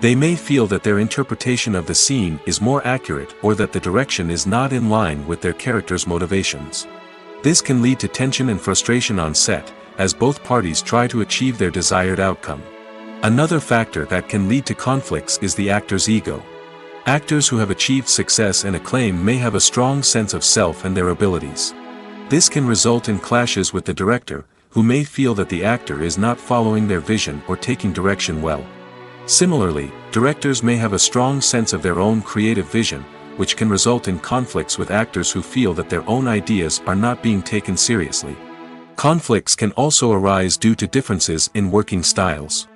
They may feel that their interpretation of the scene is more accurate or that the direction is not in line with their character's motivations. This can lead to tension and frustration on set, as both parties try to achieve their desired outcome. Another factor that can lead to conflicts is the actor's ego. Actors who have achieved success and acclaim may have a strong sense of self and their abilities. This can result in clashes with the director, who may feel that the actor is not following their vision or taking direction well. Similarly, directors may have a strong sense of their own creative vision, which can result in conflicts with actors who feel that their own ideas are not being taken seriously. Conflicts can also arise due to differences in working styles.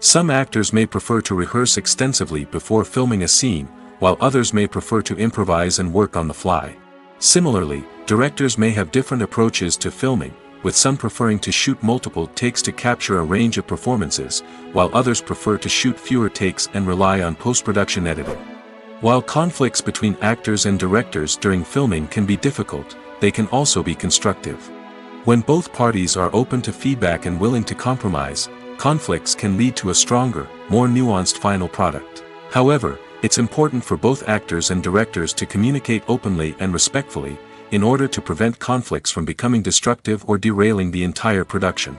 Some actors may prefer to rehearse extensively before filming a scene, while others may prefer to improvise and work on the fly. Similarly, directors may have different approaches to filming, with some preferring to shoot multiple takes to capture a range of performances, while others prefer to shoot fewer takes and rely on post-production editing. While conflicts between actors and directors during filming can be difficult, they can also be constructive. When both parties are open to feedback and willing to compromise, conflicts can lead to a stronger, more nuanced final product. However, it's important for both actors and directors to communicate openly and respectfully, in order to prevent conflicts from becoming destructive or derailing the entire production.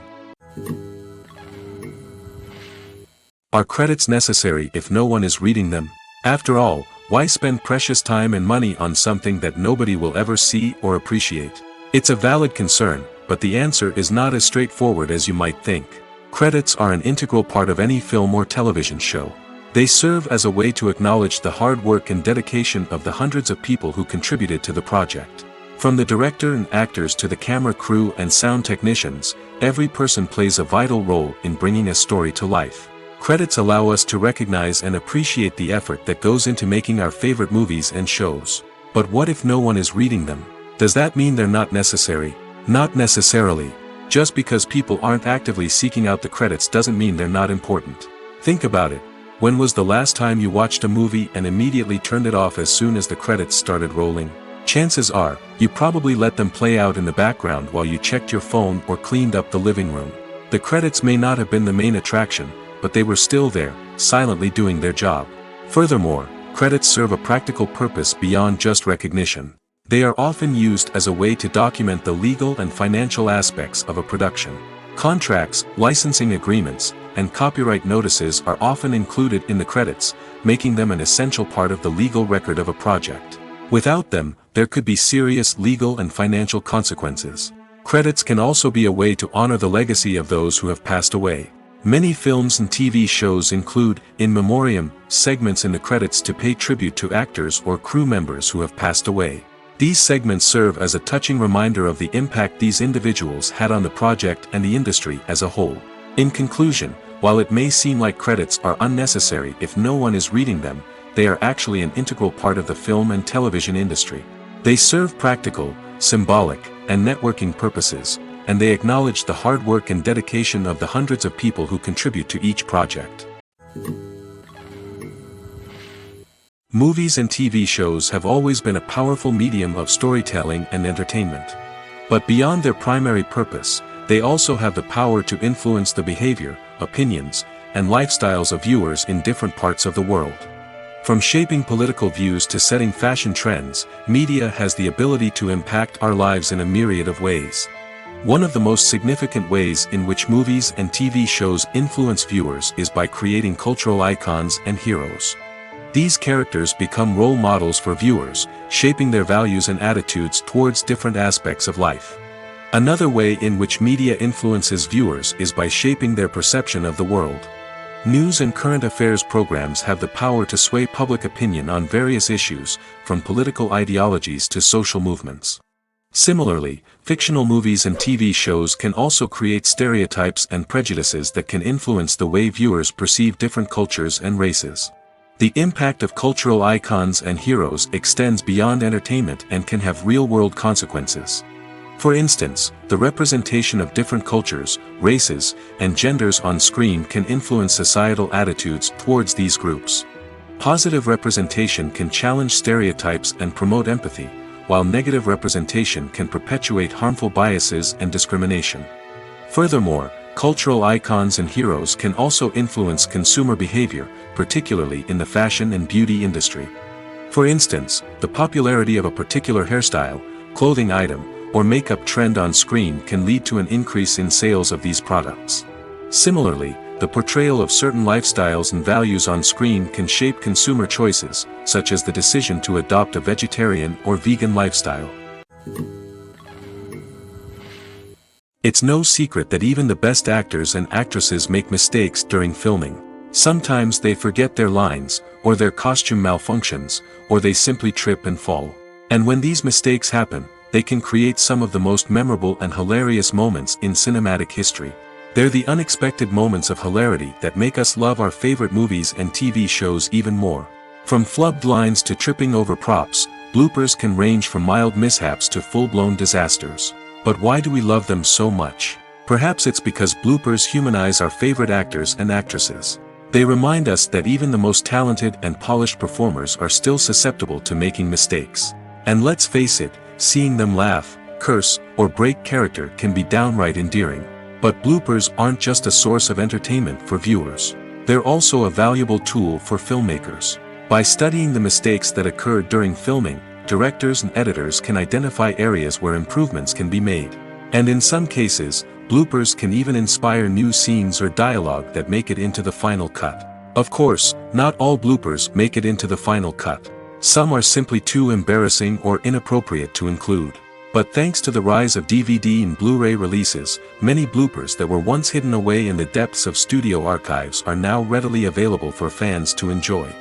Are credits necessary if no one is reading them? After all, why spend precious time and money on something that nobody will ever see or appreciate? It's a valid concern, but the answer is not as straightforward as you might think. Credits are an integral part of any film or television show. They serve as a way to acknowledge the hard work and dedication of the hundreds of people who contributed to the project. From the director and actors to the camera crew and sound technicians, every person plays a vital role in bringing a story to life. Credits allow us to recognize and appreciate the effort that goes into making our favorite movies and shows. But what if no one is reading them? Does that mean they're not necessary? Not necessarily. Just because people aren't actively seeking out the credits doesn't mean they're not important. Think about it. When was the last time you watched a movie and immediately turned it off as soon as the credits started rolling? Chances are, you probably let them play out in the background while you checked your phone or cleaned up the living room. The credits may not have been the main attraction, but they were still there, silently doing their job. Furthermore, credits serve a practical purpose beyond just recognition. They are often used as a way to document the legal and financial aspects of a production. Contracts, licensing agreements, and copyright notices are often included in the credits, making them an essential part of the legal record of a project. Without them, there could be serious legal and financial consequences. Credits can also be a way to honor the legacy of those who have passed away. Many films and TV shows include, in memoriam, segments in the credits to pay tribute to actors or crew members who have passed away. These segments serve as a touching reminder of the impact these individuals had on the project and the industry as a whole. In conclusion, while it may seem like credits are unnecessary if no one is reading them, they are actually an integral part of the film and television industry. They serve practical, symbolic, and networking purposes, and they acknowledge the hard work and dedication of the hundreds of people who contribute to each project. Movies and TV shows have always been a powerful medium of storytelling and entertainment. But beyond their primary purpose, they also have the power to influence the behavior, opinions, and lifestyles of viewers in different parts of the world. From shaping political views to setting fashion trends, media has the ability to impact our lives in a myriad of ways. One of the most significant ways in which movies and TV shows influence viewers is by creating cultural icons and heroes. These characters become role models for viewers, shaping their values and attitudes towards different aspects of life. Another way in which media influences viewers is by shaping their perception of the world. News and current affairs programs have the power to sway public opinion on various issues, from political ideologies to social movements. Similarly, fictional movies and TV shows can also create stereotypes and prejudices that can influence the way viewers perceive different cultures and races. The impact of cultural icons and heroes extends beyond entertainment and can have real-world consequences. For instance, the representation of different cultures, races, and genders on screen can influence societal attitudes towards these groups. Positive representation can challenge stereotypes and promote empathy, while negative representation can perpetuate harmful biases and discrimination. Furthermore, cultural icons and heroes can also influence consumer behavior, particularly in the fashion and beauty industry. For instance, the popularity of a particular hairstyle, clothing item, or makeup trend on screen can lead to an increase in sales of these products. Similarly, the portrayal of certain lifestyles and values on screen can shape consumer choices, such as the decision to adopt a vegetarian or vegan lifestyle. It's no secret that even the best actors and actresses make mistakes during filming. Sometimes they forget their lines, or their costume malfunctions, or they simply trip and fall. And when these mistakes happen, they can create some of the most memorable and hilarious moments in cinematic history. They're the unexpected moments of hilarity that make us love our favorite movies and TV shows even more. From flubbed lines to tripping over props, bloopers can range from mild mishaps to full-blown disasters. But why do we love them so much? Perhaps it's because bloopers humanize our favorite actors and actresses. They remind us that even the most talented and polished performers are still susceptible to making mistakes. And let's face it, seeing them laugh, curse, or break character can be downright endearing. But bloopers aren't just a source of entertainment for viewers. They're also a valuable tool for filmmakers. By studying the mistakes that occurred during filming, directors and editors can identify areas where improvements can be made. And in some cases, bloopers can even inspire new scenes or dialogue that make it into the final cut. Of course, not all bloopers make it into the final cut. Some are simply too embarrassing or inappropriate to include. But thanks to the rise of DVD and Blu-ray releases, many bloopers that were once hidden away in the depths of studio archives are now readily available for fans to enjoy.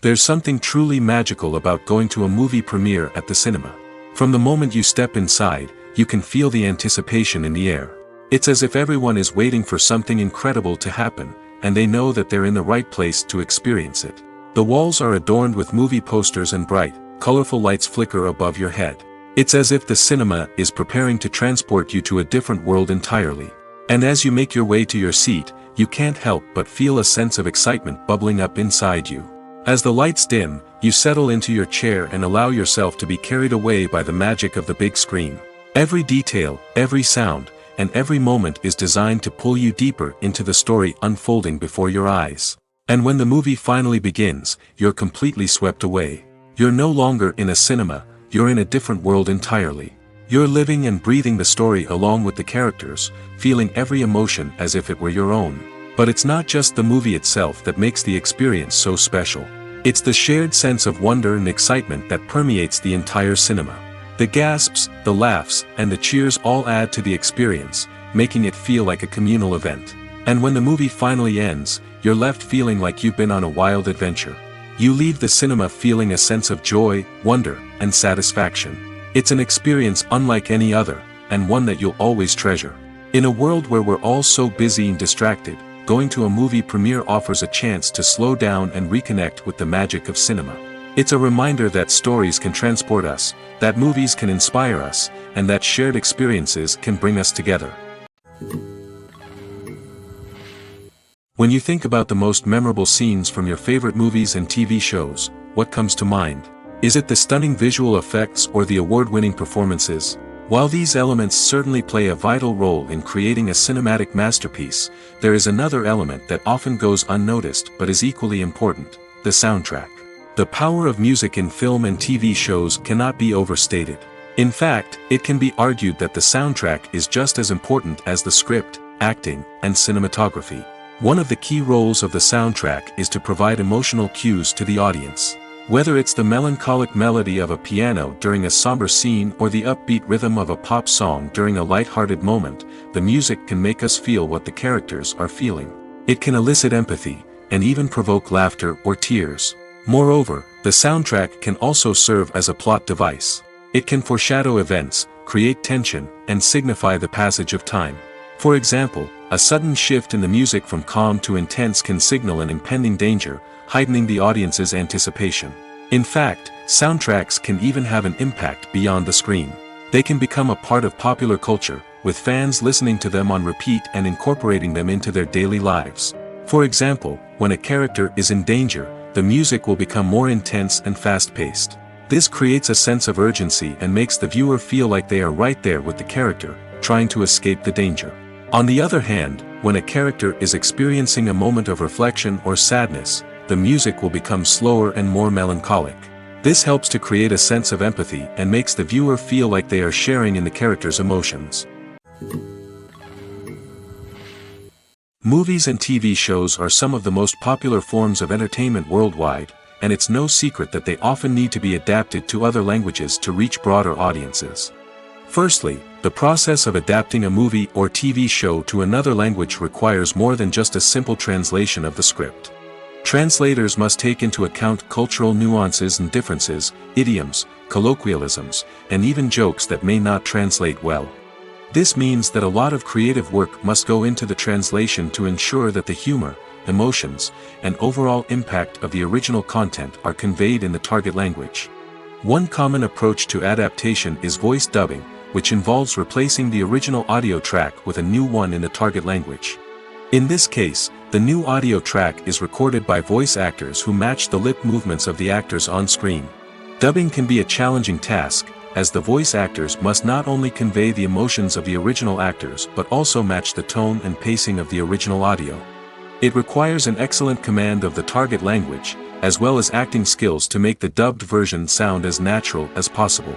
There's something truly magical about going to a movie premiere at the cinema. From the moment you step inside, you can feel the anticipation in the air. It's as if everyone is waiting for something incredible to happen, and they know that they're in the right place to experience it. The walls are adorned with movie posters and bright, colorful lights flicker above your head. It's as if the cinema is preparing to transport you to a different world entirely. And as you make your way to your seat, you can't help but feel a sense of excitement bubbling up inside you. As the lights dim, you settle into your chair and allow yourself to be carried away by the magic of the big screen. Every detail, every sound, and every moment is designed to pull you deeper into the story unfolding before your eyes. And when the movie finally begins, you're completely swept away. You're no longer in a cinema, you're in a different world entirely. You're living and breathing the story along with the characters, feeling every emotion as if it were your own. But it's not just the movie itself that makes the experience so special. It's the shared sense of wonder and excitement that permeates the entire cinema. The gasps, the laughs, and the cheers all add to the experience, making it feel like a communal event. And when the movie finally ends, you're left feeling like you've been on a wild adventure. You leave the cinema feeling a sense of joy, wonder, and satisfaction. It's an experience unlike any other, and one that you'll always treasure. In a world where we're all so busy and distracted, going to a movie premiere offers a chance to slow down and reconnect with the magic of cinema. It's a reminder that stories can transport us, that movies can inspire us, and that shared experiences can bring us together. When you think about the most memorable scenes from your favorite movies and TV shows, what comes to mind? Is it the stunning visual effects or the award-winning performances? While these elements certainly play a vital role in creating a cinematic masterpiece, there is another element that often goes unnoticed but is equally important: the soundtrack. The power of music in film and TV shows cannot be overstated. In fact, it can be argued that the soundtrack is just as important as the script, acting, and cinematography. One of the key roles of the soundtrack is to provide emotional cues to the audience. Whether it's the melancholic melody of a piano during a somber scene or the upbeat rhythm of a pop song during a light-hearted moment, the music can make us feel what the characters are feeling. It can elicit empathy, and even provoke laughter or tears. Moreover, the soundtrack can also serve as a plot device. It can foreshadow events, create tension, and signify the passage of time. For example, a sudden shift in the music from calm to intense can signal an impending danger, heightening the audience's anticipation. In fact, soundtracks can even have an impact beyond the screen. They can become a part of popular culture, with fans listening to them on repeat and incorporating them into their daily lives. For example, when a character is in danger, the music will become more intense and fast-paced. This creates a sense of urgency and makes the viewer feel like they are right there with the character, trying to escape the danger. On the other hand, when a character is experiencing a moment of reflection or sadness, the music will become slower and more melancholic. This helps to create a sense of empathy and makes the viewer feel like they are sharing in the character's emotions. Movies and TV shows are some of the most popular forms of entertainment worldwide, and it's no secret that they often need to be adapted to other languages to reach broader audiences. Firstly, the process of adapting a movie or TV show to another language requires more than just a simple translation of the script. Translators must take into account cultural nuances and differences, idioms, colloquialisms, and even jokes that may not translate well. This means that a lot of creative work must go into the translation to ensure that the humor, emotions, and overall impact of the original content are conveyed in the target language. One common approach to adaptation is voice dubbing, which involves replacing the original audio track with a new one in the target language. In this case, the new audio track is recorded by voice actors who match the lip movements of the actors on screen. Dubbing can be a challenging task, as the voice actors must not only convey the emotions of the original actors but also match the tone and pacing of the original audio. It requires an excellent command of the target language, as well as acting skills to make the dubbed version sound as natural as possible.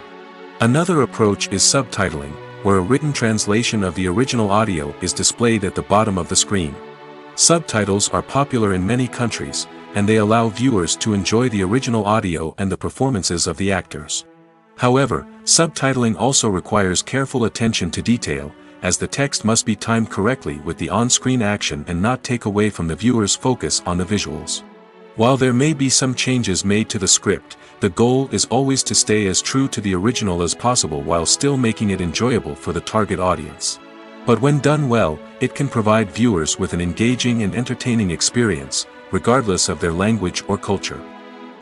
Another approach is subtitling, where a written translation of the original audio is displayed at the bottom of the screen. Subtitles are popular in many countries, and they allow viewers to enjoy the original audio and the performances of the actors. However, subtitling also requires careful attention to detail, as the text must be timed correctly with the on-screen action and not take away from the viewer's focus on the visuals. While there may be some changes made to the script, the goal is always to stay as true to the original as possible while still making it enjoyable for the target audience. But when done well, it can provide viewers with an engaging and entertaining experience, regardless of their language or culture.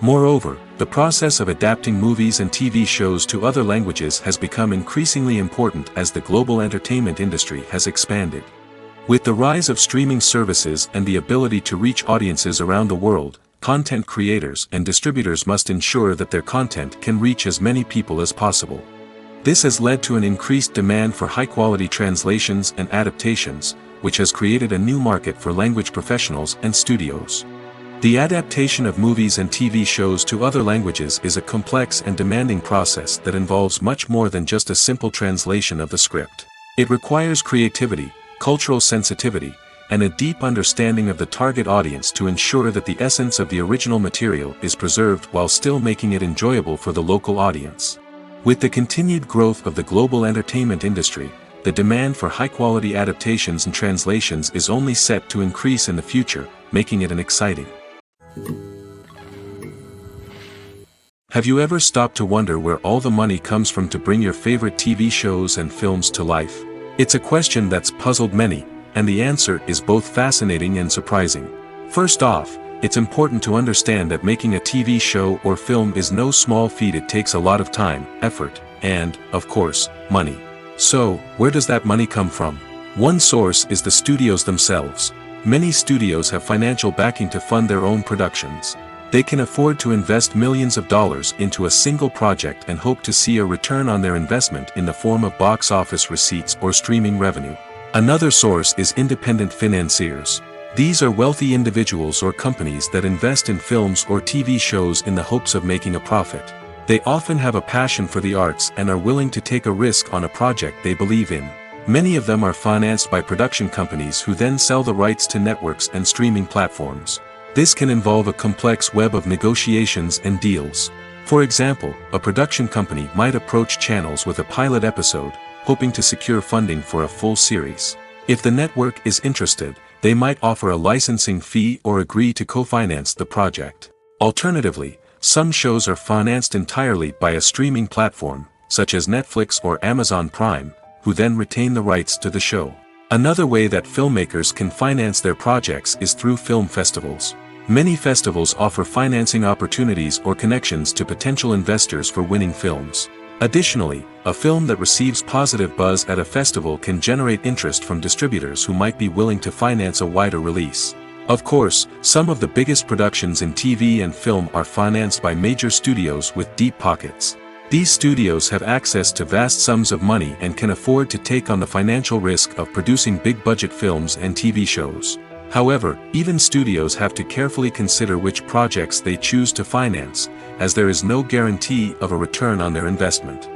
Moreover, the process of adapting movies and TV shows to other languages has become increasingly important as the global entertainment industry has expanded. With the rise of streaming services and the ability to reach audiences around the world, content creators and distributors must ensure that their content can reach as many people as possible. This has led to an increased demand for high-quality translations and adaptations, which has created a new market for language professionals and studios. The adaptation of movies and TV shows to other languages is a complex and demanding process that involves much more than just a simple translation of the script. It requires creativity, cultural sensitivity, and a deep understanding of the target audience to ensure that the essence of the original material is preserved while still making it enjoyable for the local audience. With the continued growth of the global entertainment industry, the demand for high-quality adaptations and translations is only set to increase in the future, making it an exciting. Have you ever stopped to wonder where all the money comes from to bring your favorite TV shows and films to life? It's a question that's puzzled many, and the answer is both fascinating and surprising. First off, it's important to understand that making a TV show or film is no small feat. It takes a lot of time, effort, and, of course, money. So, where does that money come from? One source is the studios themselves. Many studios have financial backing to fund their own productions. They can afford to invest millions of dollars into a single project and hope to see a return on their investment in the form of box office receipts or streaming revenue. Another source is independent financiers. These are wealthy individuals or companies that invest in films or TV shows in the hopes of making a profit. They often have a passion for the arts and are willing to take a risk on a project they believe in. Many of them are financed by production companies who then sell the rights to networks and streaming platforms. This can involve a complex web of negotiations and deals. For example, a production company might approach channels with a pilot episode, hoping to secure funding for a full series. If the network is interested, they might offer a licensing fee or agree to co-finance the project. Alternatively, some shows are financed entirely by a streaming platform, such as Netflix or Amazon Prime, who then retain the rights to the show. Another way that filmmakers can finance their projects is through film festivals. Many festivals offer financing opportunities or connections to potential investors for winning films. Additionally, a film that receives positive buzz at a festival can generate interest from distributors who might be willing to finance a wider release. Of course, some of the biggest productions in TV and film are financed by major studios with deep pockets. These studios have access to vast sums of money and can afford to take on the financial risk of producing big-budget films and TV shows. However, even studios have to carefully consider which projects they choose to finance, as there is no guarantee of a return on their investment.